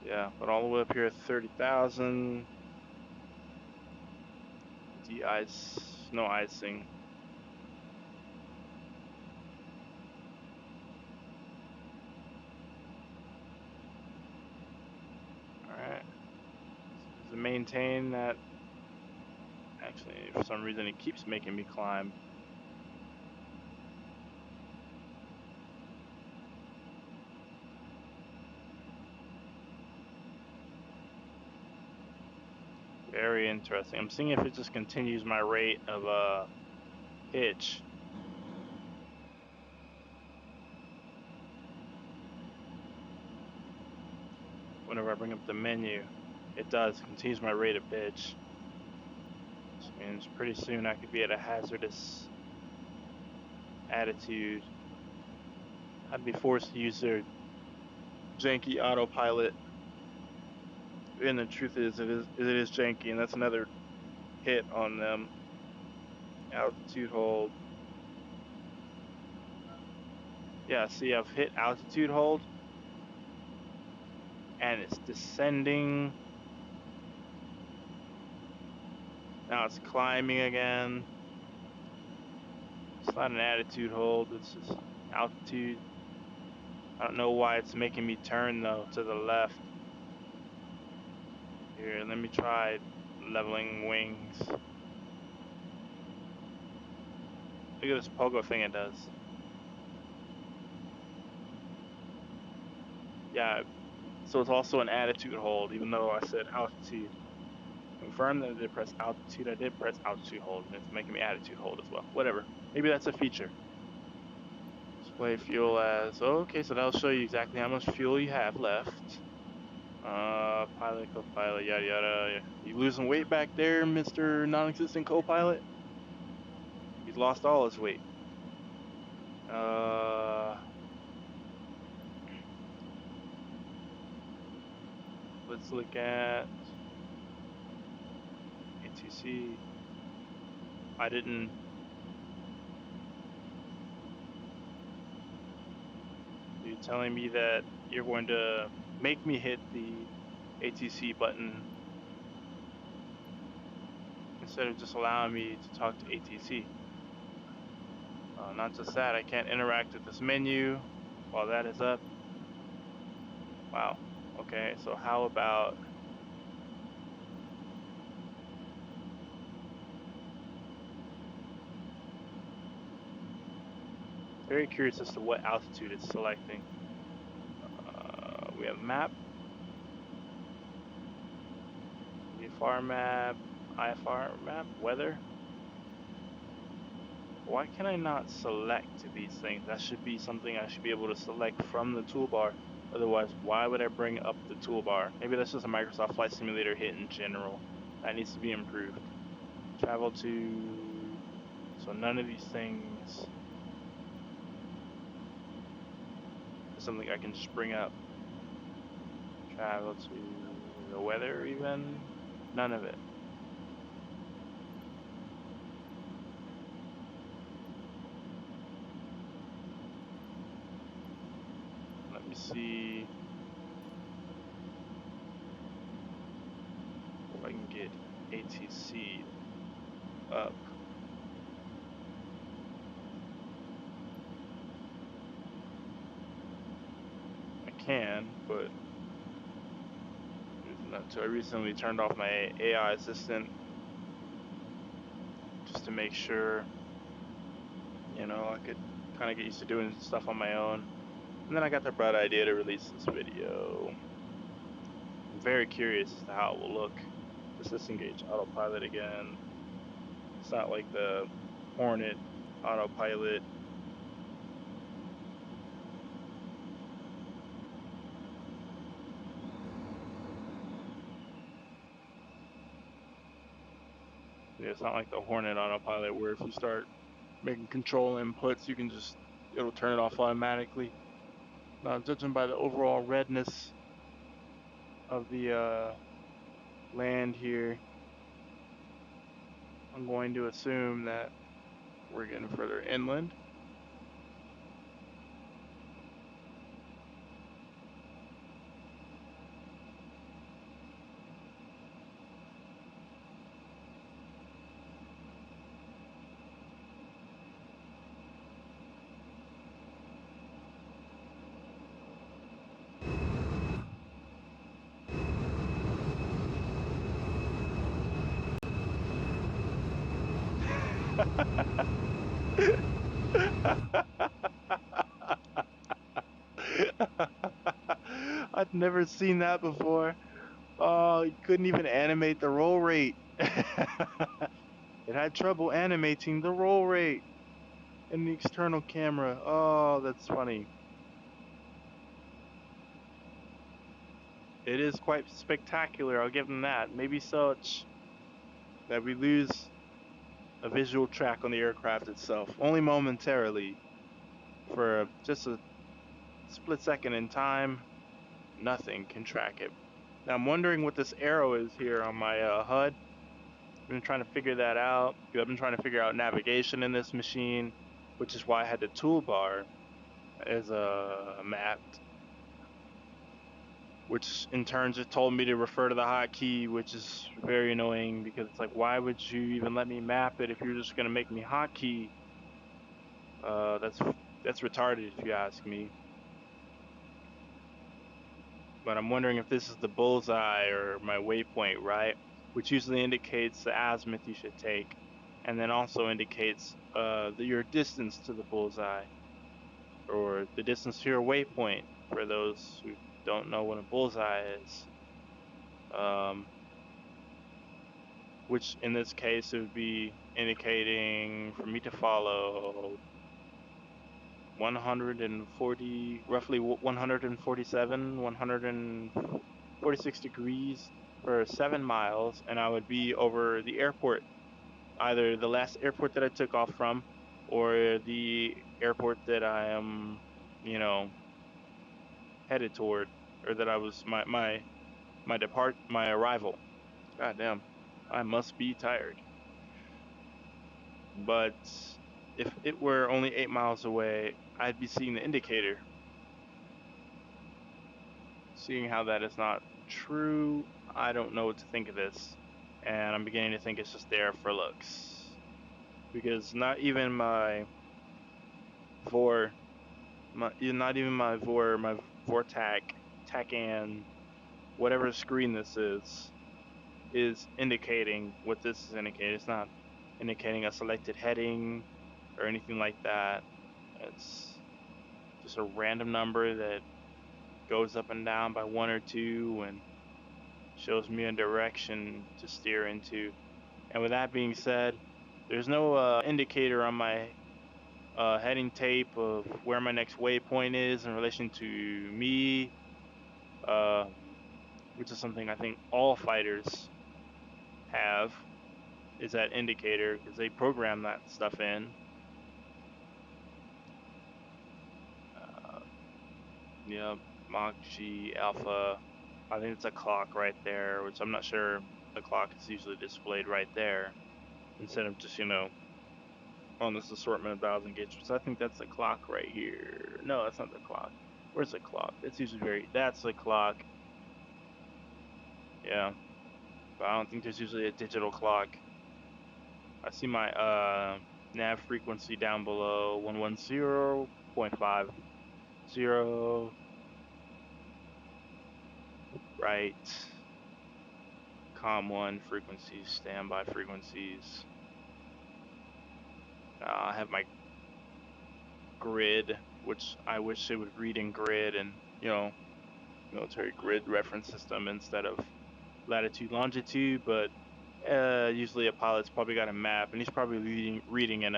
A: Yeah, but all the way up here at 30,000. De-ice, no icing. Alright. Does it maintain that? Actually, for some reason, it keeps making me climb. Very interesting. I'm seeing if it just continues my rate of pitch. Whenever I bring up the menu, it does, continues my rate of pitch. Which means pretty soon I could be at a hazardous attitude. I'd be forced to use their janky autopilot. And the truth is, it is janky, and that's another hit on them. Altitude hold. Yeah, see, I've hit altitude hold, and it's descending. Now it's climbing again. It's not an attitude hold, it's just altitude. I don't know why it's making me turn, though, to the left. Here, let me try leveling wings. Look at this pogo thing it does. Yeah, so it's also an attitude hold, even though I said altitude. Confirm that I did press altitude. I did press altitude hold, and it's making me attitude hold as well. Whatever. Maybe that's a feature. Display fuel as... Okay, so that'll show you exactly how much fuel you have left. Pilot, co-pilot, yada yada. You losing weight back there, Mr. Non-existent co-pilot? He's lost all his weight. Let's look at ATC. I didn't... You're telling me that you're going to make me hit the ATC button instead of just allowing me to talk to ATC. Not just that, I can't interact with this menu while that is up. Wow. Okay, so how about... Very curious as to what altitude it's selecting. We have map, VFR map, IFR map, weather. Why can I not select these things? That should be something I should be able to select from the toolbar. Otherwise, why would I bring up the toolbar? Maybe that's just a Microsoft Flight Simulator hit in general. That needs to be improved. Travel to... So none of these things is something I can just bring up. Travel to the weather even? None of it. Let me see if I can get ATC up. I can, but so I recently turned off my AI assistant just to make sure, you know, I could kind of get used to doing stuff on my own. And then I got the bright idea to release this video. I'm very curious as to how it will look. Let's disengage autopilot again. It's not like the Hornet autopilot. Yeah, it's not like the Hornet autopilot where if you start making control inputs, you can just, it'll turn it off automatically. Now, judging by the overall redness of the land here, I'm going to assume that we're getting further inland. I'd never seen that before. Oh, you couldn't even animate the roll rate. It had trouble animating the roll rate in the external camera. Oh, that's funny. It is quite spectacular, I'll give them that. Maybe such that we lose a visual track on the aircraft itself, only momentarily. For just a split second in time, nothing can track it. Now I'm wondering what this arrow is here on my HUD. I've been trying to figure that out. I've been trying to figure out navigation in this machine, which is why I had the toolbar as mapped, which in turn just told me to refer to the hotkey, which is very annoying because it's like, why would you even let me map it if you're just gonna make me hotkey? That's retarded if you ask me. But I'm wondering if this is the bullseye or my waypoint, right? Which usually indicates the azimuth you should take, and then also indicates your distance to the bullseye, or the distance to your waypoint for those who don't know what a bullseye is. Which in this case it would be indicating for me to follow 140, roughly 147, 146 degrees for 7 miles, and I would be over the airport, either the last airport that I took off from, or the airport that I am, you know, headed toward, or that I was my arrival. God damn, I must be tired. But if it were only 8 miles away, I'd be seeing the indicator. Seeing how that is not true, I don't know what to think of this. And I'm beginning to think it's just there for looks. Because not even my VOR, not even my VOR, my VORTAC, TACAN, whatever screen this is indicating what this is indicating. It's not indicating a selected heading or anything like that. It's just a random number that goes up and down by 1 or 2 and shows me a direction to steer into. And with that being said, there's no indicator on my heading tape of where my next waypoint is in relation to me, uh, which is something I think all fighters have, is that indicator because they program that stuff in. Yep, Mach G Alpha. I think it's a clock right there, which I'm not sure the clock is usually displayed right there instead of just, on this assortment of dials and gauges. So I think that's the clock right here. No, that's not the clock. Where's the clock? It's usually that's the clock. Yeah, but I don't think there's usually a digital clock. I see my nav frequency down below 110.50, right. COM1 frequencies, standby frequencies. I have my grid, which I wish it would read in grid and, military grid reference system instead of latitude, longitude, but usually a pilot's probably got a map and he's probably reading in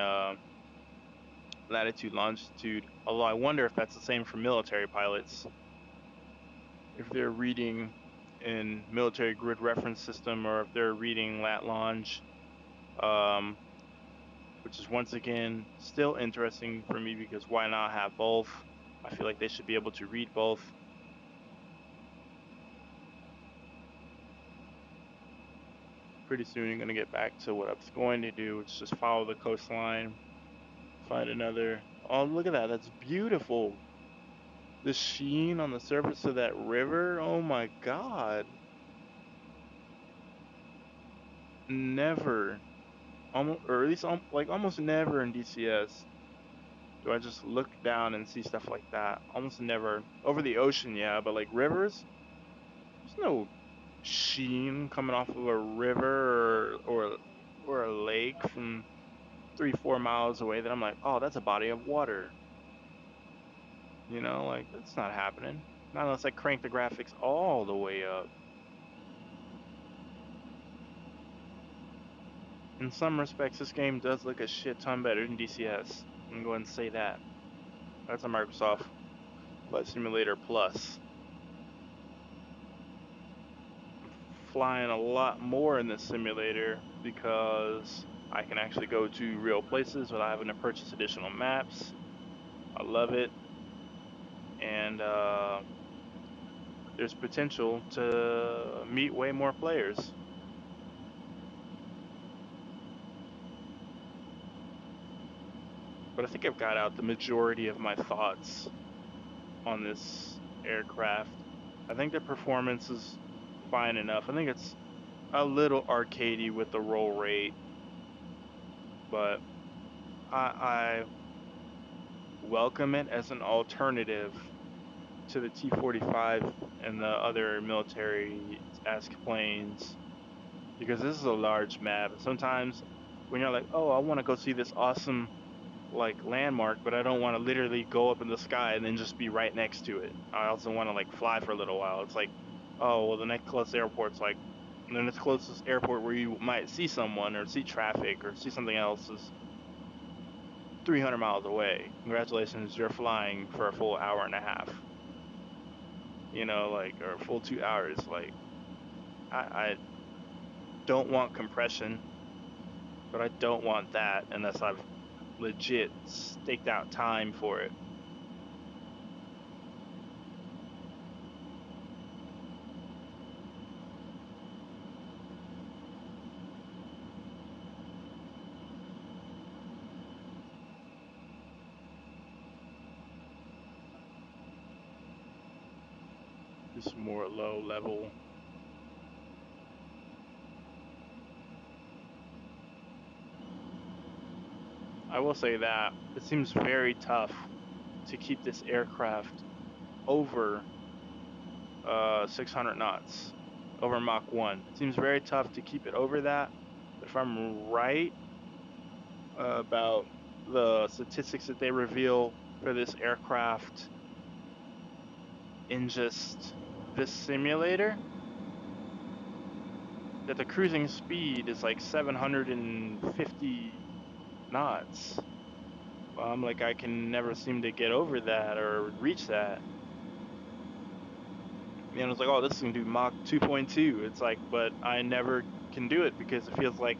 A: latitude, longitude. Although I wonder if that's the same for military pilots. If they're reading in military grid reference system or if they're reading lat longe, which is once again still interesting for me because why not have both? I feel like they should be able to read both. Pretty soon you're going to get back to what I was going to do, which is just follow the coastline, find another. Oh, look at that. That's beautiful. The sheen on the surface of that river. Oh my God. Never, almost, or at least like almost never in DCS do I just look down and see stuff like that. Almost never. Over the ocean, yeah, but like rivers, there's no sheen coming off of a river or a lake from 3-4 miles away that I'm like, oh, that's a body of water. Like that's not happening. Not unless I crank the graphics all the way up. In some respects, this game does look a shit ton better than DCS. I'm going to go ahead and say that. That's a Microsoft Flight Simulator Plus. Flying a lot more in this simulator because I can actually go to real places without having to purchase additional maps. I love it. And there's potential to meet way more players. But I think I've got out the majority of my thoughts on this aircraft. I think the performance is fine enough. I think it's a little arcadey with the roll rate, but I welcome it as an alternative to the T-45 and the other military-esque planes because this is a large map. Sometimes when you're like, oh, I want to go see this awesome like landmark, but I don't want to literally go up in the sky and then just be right next to it. I also want to like fly for a little while. It's like, oh, well, the next closest airport's like, the next closest airport where you might see someone or see traffic or see something else is 300 miles away. Congratulations, you're flying for a full hour and a half. Like, or a full 2 hours. Like, I don't want compression, but I don't want that unless I've legit staked out time for it. Just more low level. I will say that it seems very tough to keep this aircraft over 600 knots, over Mach 1. It seems very tough to keep it over that. But if I'm right about the statistics that they reveal for this aircraft, in just this simulator that the cruising speed is like 750 knots. I'm like, I can never seem to get over that or reach that. And I was like, oh, this can do Mach 2.2. It's like, but I never can do it because it feels like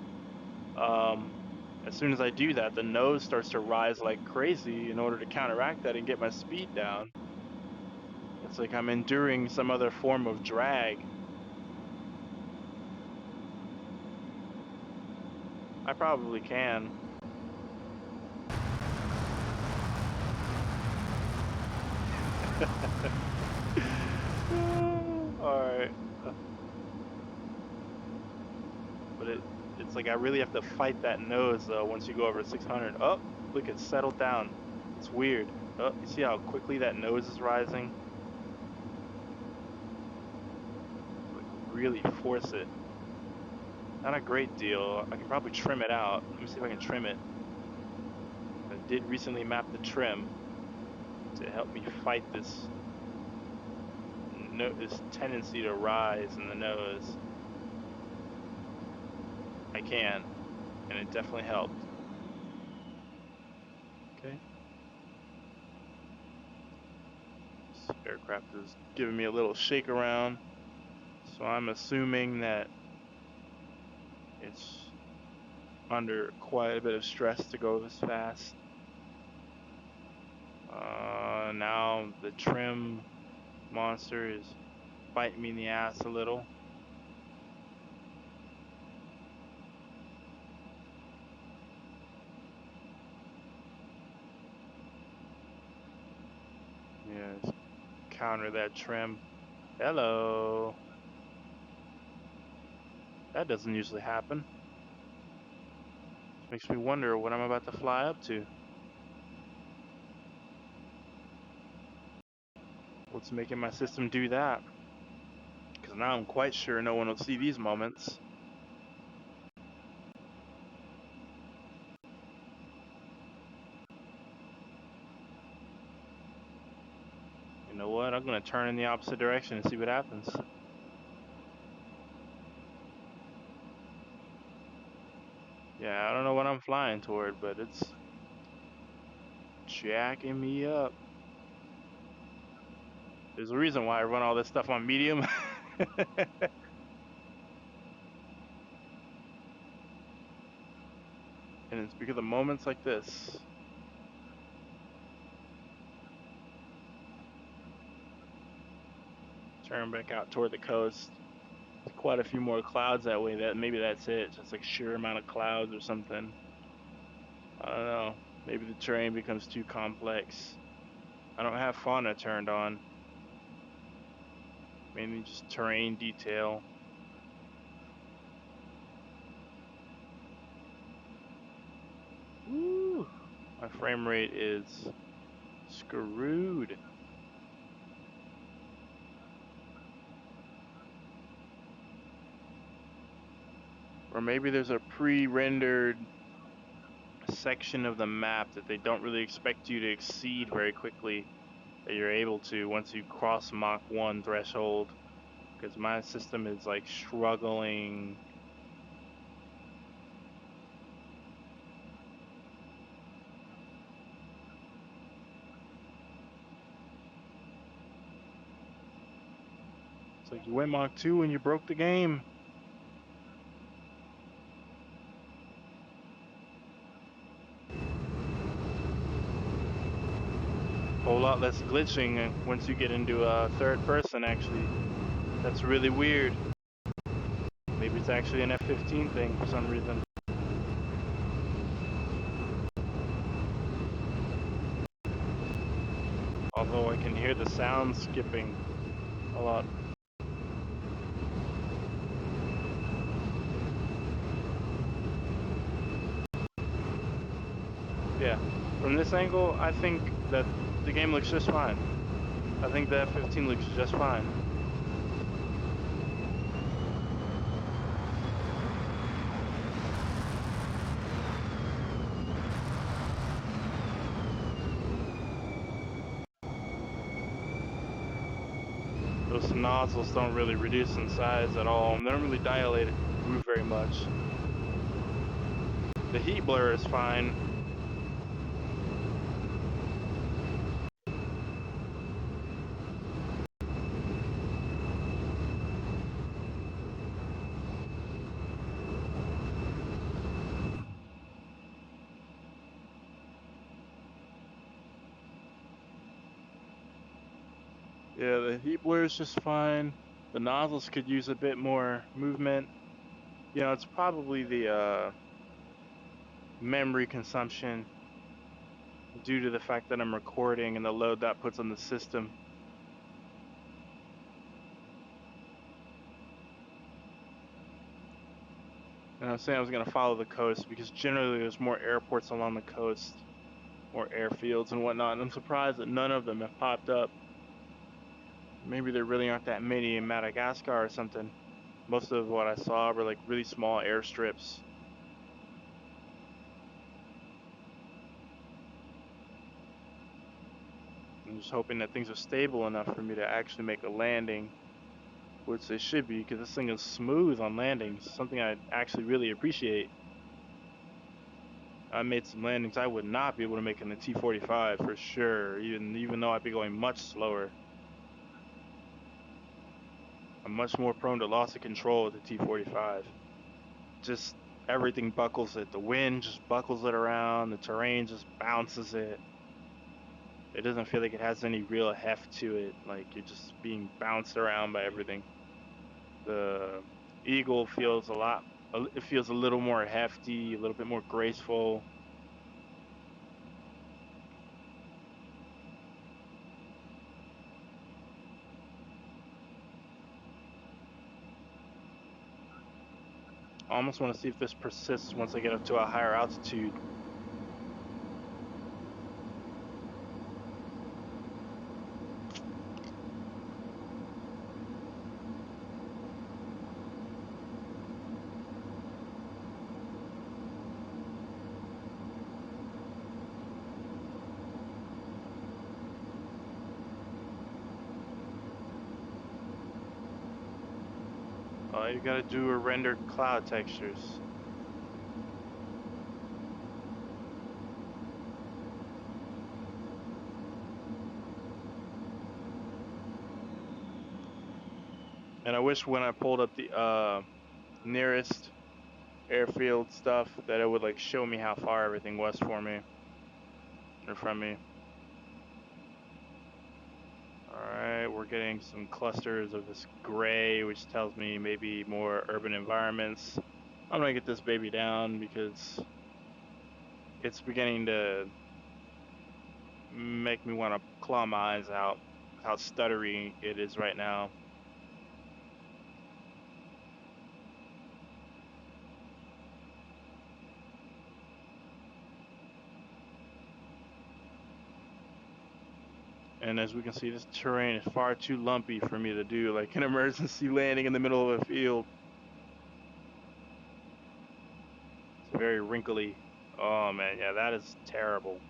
A: as soon as I do that, the nose starts to rise like crazy in order to counteract that and get my speed down. It's like I'm enduring some other form of drag. I probably can. Alright. But it's like I really have to fight that nose though once you go over 600. Oh, look, it's settled down. It's weird. Oh, you see how quickly that nose is rising? Like really force it. Not a great deal. I can probably trim it out. Let me see if I can trim it. I did recently map the trim to help me fight this tendency to rise in the nose. I can, and it definitely helped. Okay. This aircraft is giving me a little shake around, so I'm assuming that it's under quite a bit of stress to go this fast. Now the trim monster is biting me in the ass a little. Yeah, counter that trim. Hello. That doesn't usually happen. Makes me wonder what I'm about to fly up to. What's making my system do that? Because now I'm quite sure no one will see these moments. You know what? I'm going to turn in the opposite direction and see what happens. Yeah, I don't know what I'm flying toward, but it's jacking me up. There's a reason why I run all this stuff on medium. And it's because of moments like this. Turn back out toward the coast. There's quite a few more clouds that way. That maybe that's it. Just like sheer amount of clouds or something. I don't know. Maybe the terrain becomes too complex. I don't have fauna turned on. Mainly just terrain detail. Woo! My frame rate is screwed. Or maybe there's a pre-rendered section of the map that they don't really expect you to exceed very quickly, that you're able to once you cross Mach 1 threshold. Because my system is like struggling. It's like you went Mach 2 and you broke the game. Whole lot less glitching once you get into third person, actually. That's really weird. Maybe it's actually an F-15 thing for some reason. Although I can hear the sound skipping a lot. Yeah, from this angle, I think that the game looks just fine. I think the F-15 looks just fine. Those nozzles don't really reduce in size at all. They don't really dilate it, move very much. The heat blur is fine. Yeah, the heat blur is just fine. The nozzles could use a bit more movement. You know, it's probably the memory consumption due to the fact that I'm recording and the load that puts on the system. And I was saying I was going to follow the coast because generally there's more airports along the coast, more airfields and whatnot, and I'm surprised that none of them have popped up. Maybe there really aren't that many in Madagascar or something. Most of what I saw were like really small airstrips. I'm just hoping that things are stable enough for me to actually make a landing, which they should be, because this thing is smooth on landings, something I actually really appreciate. I made some landings I would not be able to make in the T-45 for sure, even though I'd be going much slower. I'm much more prone to loss of control with the T-45. Just everything buckles it. The wind just buckles it around. The terrain just bounces it. It doesn't feel like it has any real heft to it. Like you're just being bounced around by everything. The Eagle feels it feels a little more hefty, a little bit more graceful. I almost want to see if this persists once I get up to a higher altitude. All you gotta do are render cloud textures. And I wish when I pulled up the nearest airfield stuff that it would like show me how far everything was for me or from me. Alright, we're getting some clusters of this gray, which tells me maybe more urban environments. I'm gonna get this baby down because it's beginning to make me want to claw my eyes out how stuttery it is right now. And as we can see, this terrain is far too lumpy for me to do like an emergency landing in the middle of a field. It's very wrinkly. Oh man, yeah, that is terrible.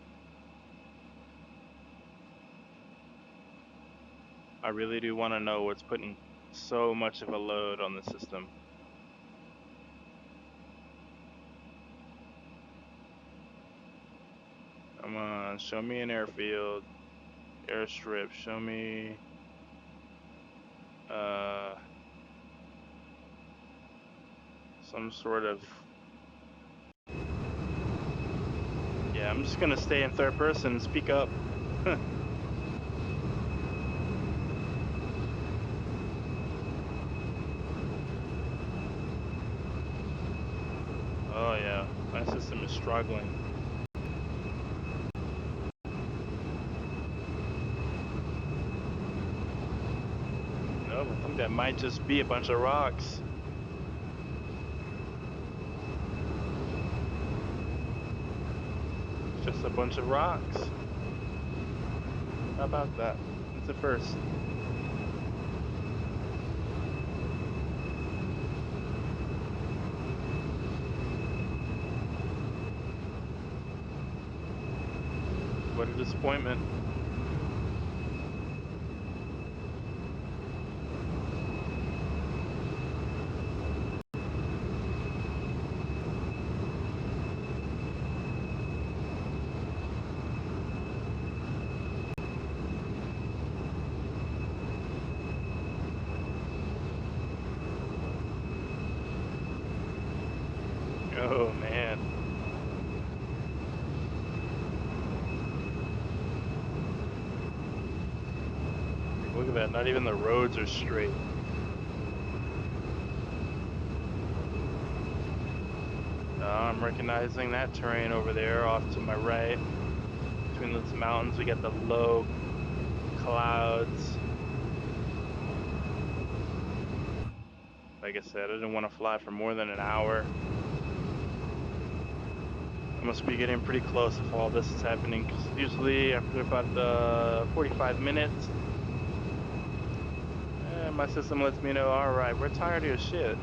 A: I really do want to know what's putting so much of a load on the system. Come on, show me an airfield, airstrip, show me some sort of, yeah, I'm just gonna stay in third person and speak up. Oh yeah, my system is struggling. No, I think that might just be a bunch of rocks. Just a bunch of rocks. How about that? It's a first. What a disappointment. Oh man. Look at that, not even the roads are straight. I'm recognizing that terrain over there off to my right. Between those mountains, we got the low clouds. Like I said, I didn't want to fly for more than an hour. I must be getting pretty close if all this is happening, because usually after about 45 minutes, my system lets me know, alright, we're tired of your shit.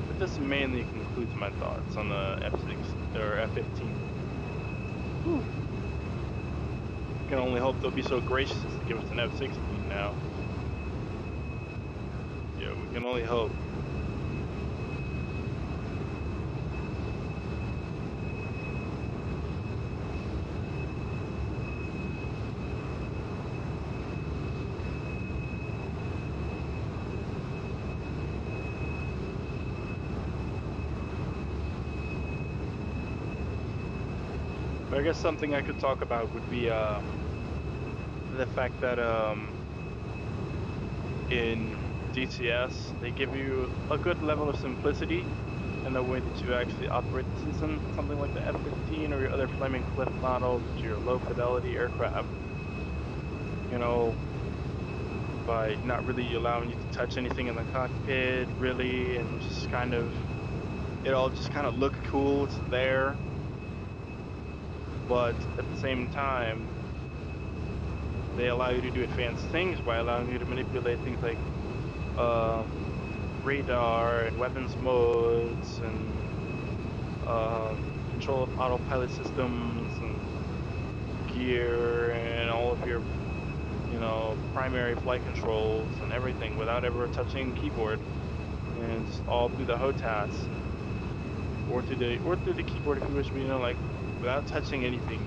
A: But this mainly concludes my thoughts on the F6 or F-15. Whew. I can only hope they'll be so gracious as to give us an F-16 now. Yeah, we can only hope. But I guess something I could talk about would be the fact that in DCS they give you a good level of simplicity in the way that you actually operate the system. Something like the F-15 or your other Flaming Cliff models, which are your low fidelity aircraft. You know, by not really allowing you to touch anything in the cockpit, really, and just kind of, it all just kind of look cool. It's there. But at the same time, they allow you to do advanced things by allowing you to manipulate things like radar and weapons modes and control of autopilot systems and gear and all of your, you know, primary flight controls and everything without ever touching keyboard, and just all through the HOTAS or through the keyboard if you wish, but, you know, like without touching anything.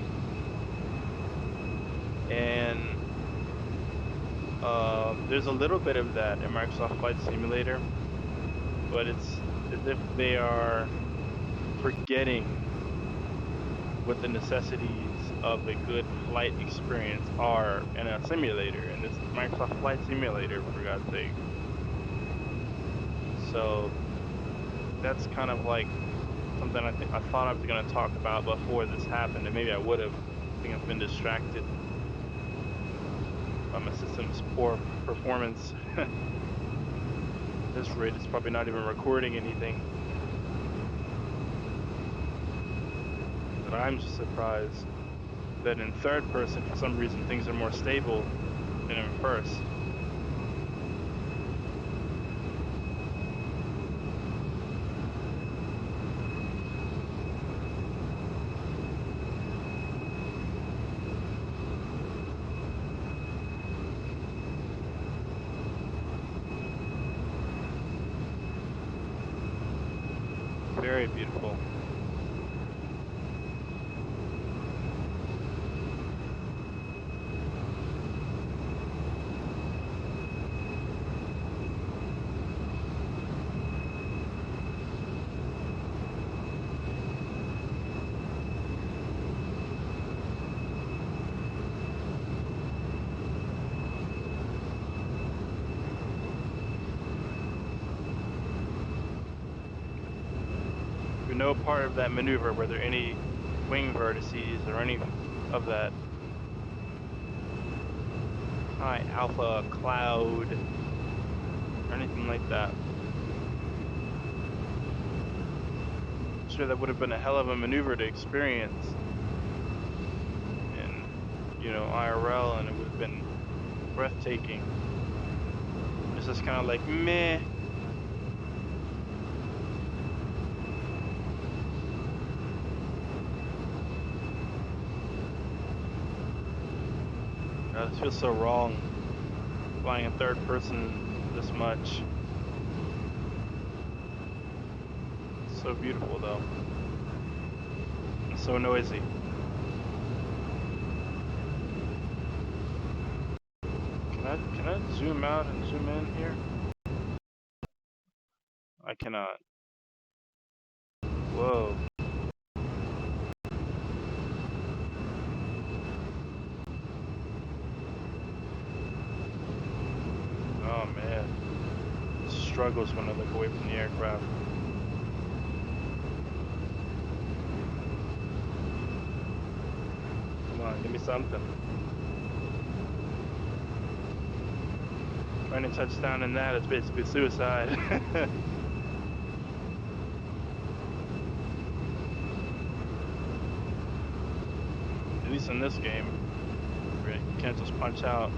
A: And there's a little bit of that in Microsoft Flight Simulator, but it's as if they are forgetting what the necessities of a good flight experience are in a simulator, and this is Microsoft Flight Simulator, for God's sake. So that's kind of like something I thought I was going to talk about before this happened, and maybe I would have. I think I've been distracted by my system's poor performance. At this rate, it's probably not even recording anything. But I'm just surprised that in third person, for some reason, things are more stable than in first. Very beautiful. No part of that maneuver were there any wing vertices or any of that high alpha cloud or anything like that. I'm sure that would have been a hell of a maneuver to experience in, you know, IRL, and it would have been breathtaking. It's just kind of like meh. God, this feels so wrong, flying in third person this much. It's so beautiful though. It's so noisy. Can I zoom out and zoom in here? I cannot. Whoa. Oh man. Struggles when I look away from the aircraft. Come on, give me something. Trying to touch down in that is basically suicide. At least in this game, you can't just punch out.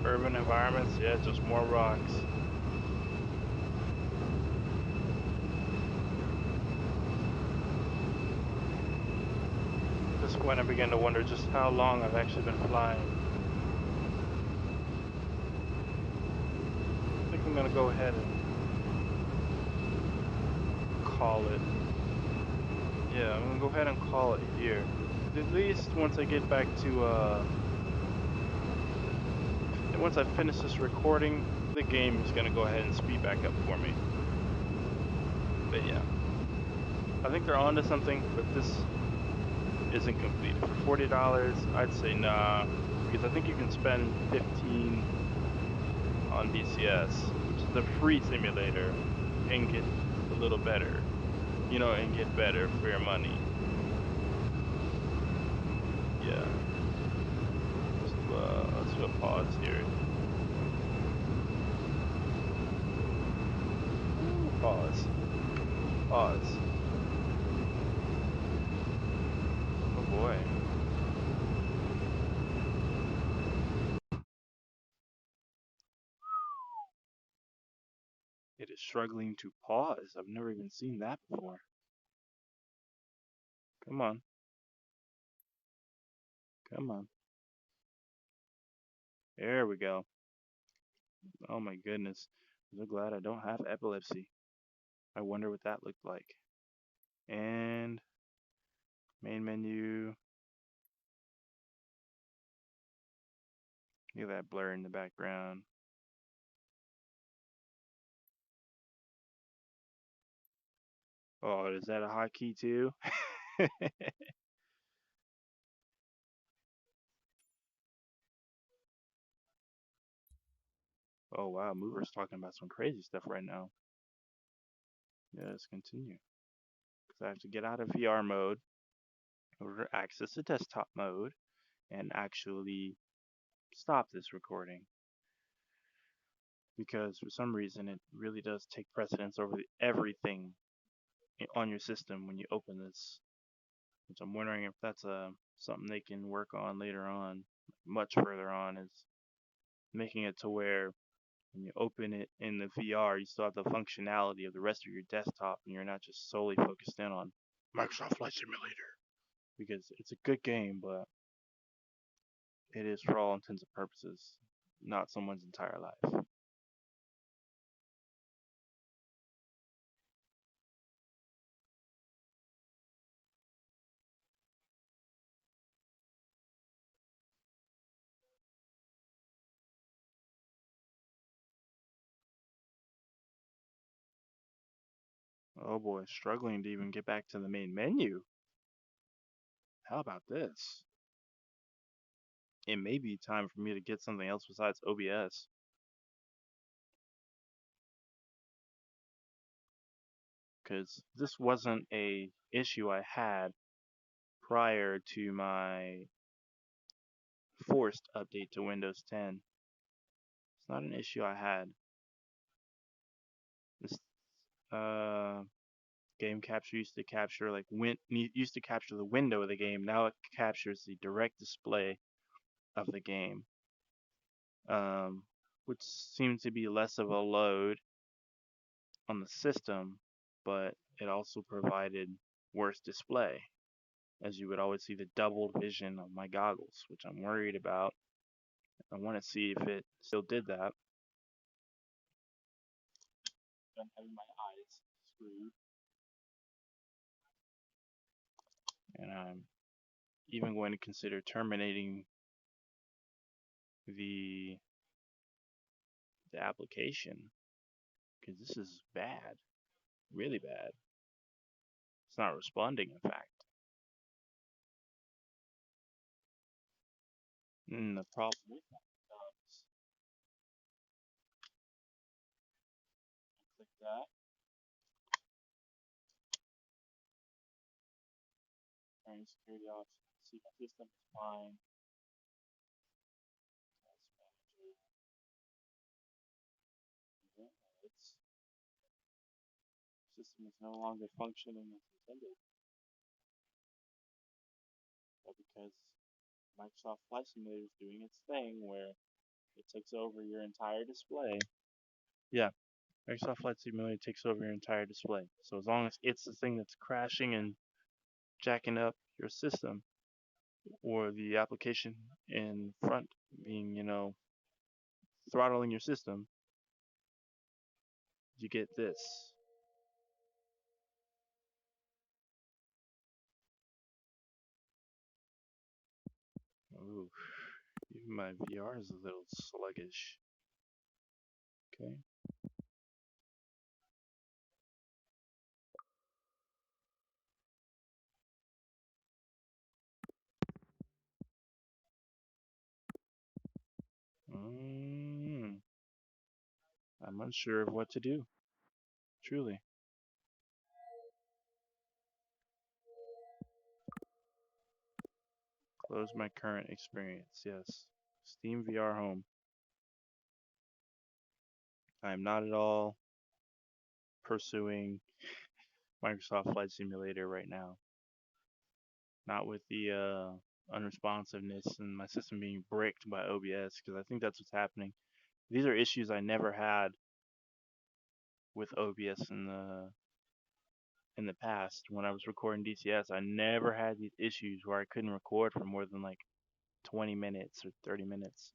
A: Urban environments, yeah, just more rocks. At this point, I begin to wonder just how long I've actually been flying. I think I'm gonna go ahead and call it. Yeah, I'm gonna go ahead and call it here. At least once I get back to once I finish this recording, the game is gonna go ahead and speed back up for me. But yeah, I think they're onto something, but this isn't completed. For $40, I'd say nah, because I think you can spend 15 on DCS, which is the free simulator, and get a little better, and get better for your money. Yeah. Let's do a pause here. Pause. Pause. Oh boy. It is struggling to pause. I've never even seen that before. Come on. Come on. There we go. Oh my goodness. I'm so glad I don't have epilepsy. I wonder what that looked like. And main menu. Look at that blur in the background. Oh, is that a hotkey too? Oh wow, Mover's talking about some crazy stuff right now. Yeah, let's continue. Because I have to get out of VR mode in order to access the desktop mode and actually stop this recording. Because for some reason it really does take precedence over everything on your system when you open this. Which I'm wondering if that's something they can work on later on, much further on, is making it to where when you open it in the VR, you still have the functionality of the rest of your desktop, and you're not just solely focused in on Microsoft Flight Simulator. Because it's a good game, but it is, for all intents and purposes, not someone's entire life. Oh boy, struggling to even get back to the main menu. How about this? It may be time for me to get something else besides OBS. Because this wasn't a issue I had prior to my forced update to Windows 10. It's not an issue I had. This game capture used to capture used to capture the window of the game. Now it captures the direct display of the game, which seems to be less of a load on the system, but it also provided worse display, as you would always see the double vision of my goggles, which I'm worried about. I want to see if it still did that. I'm having my eyes screwed, and I'm even going to consider terminating the application, because this is bad, really bad. It's not responding, in fact. And the problem with that becomes, click that, turn security off, see my system is fine. Its system is no longer functioning as intended. But because Microsoft Flight Simulator is doing its thing where it takes over your entire display. Yeah, Microsoft Flight Simulator takes over your entire display. So as long as it's the thing that's crashing and jacking up your system, or the application in front being, throttling your system, you get this. Ooh, even my VR is a little sluggish. Okay. I'm unsure of what to do. Truly. Close my current experience. Yes. Steam VR Home. I am not at all pursuing Microsoft Flight Simulator right now. Not with the unresponsiveness and my system being bricked by OBS, because I think that's what's happening. These are issues I never had with OBS in the past. When I was recording DCS, I never had these issues where I couldn't record for more than like 20 minutes or 30 minutes.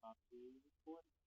A: Stop the recording.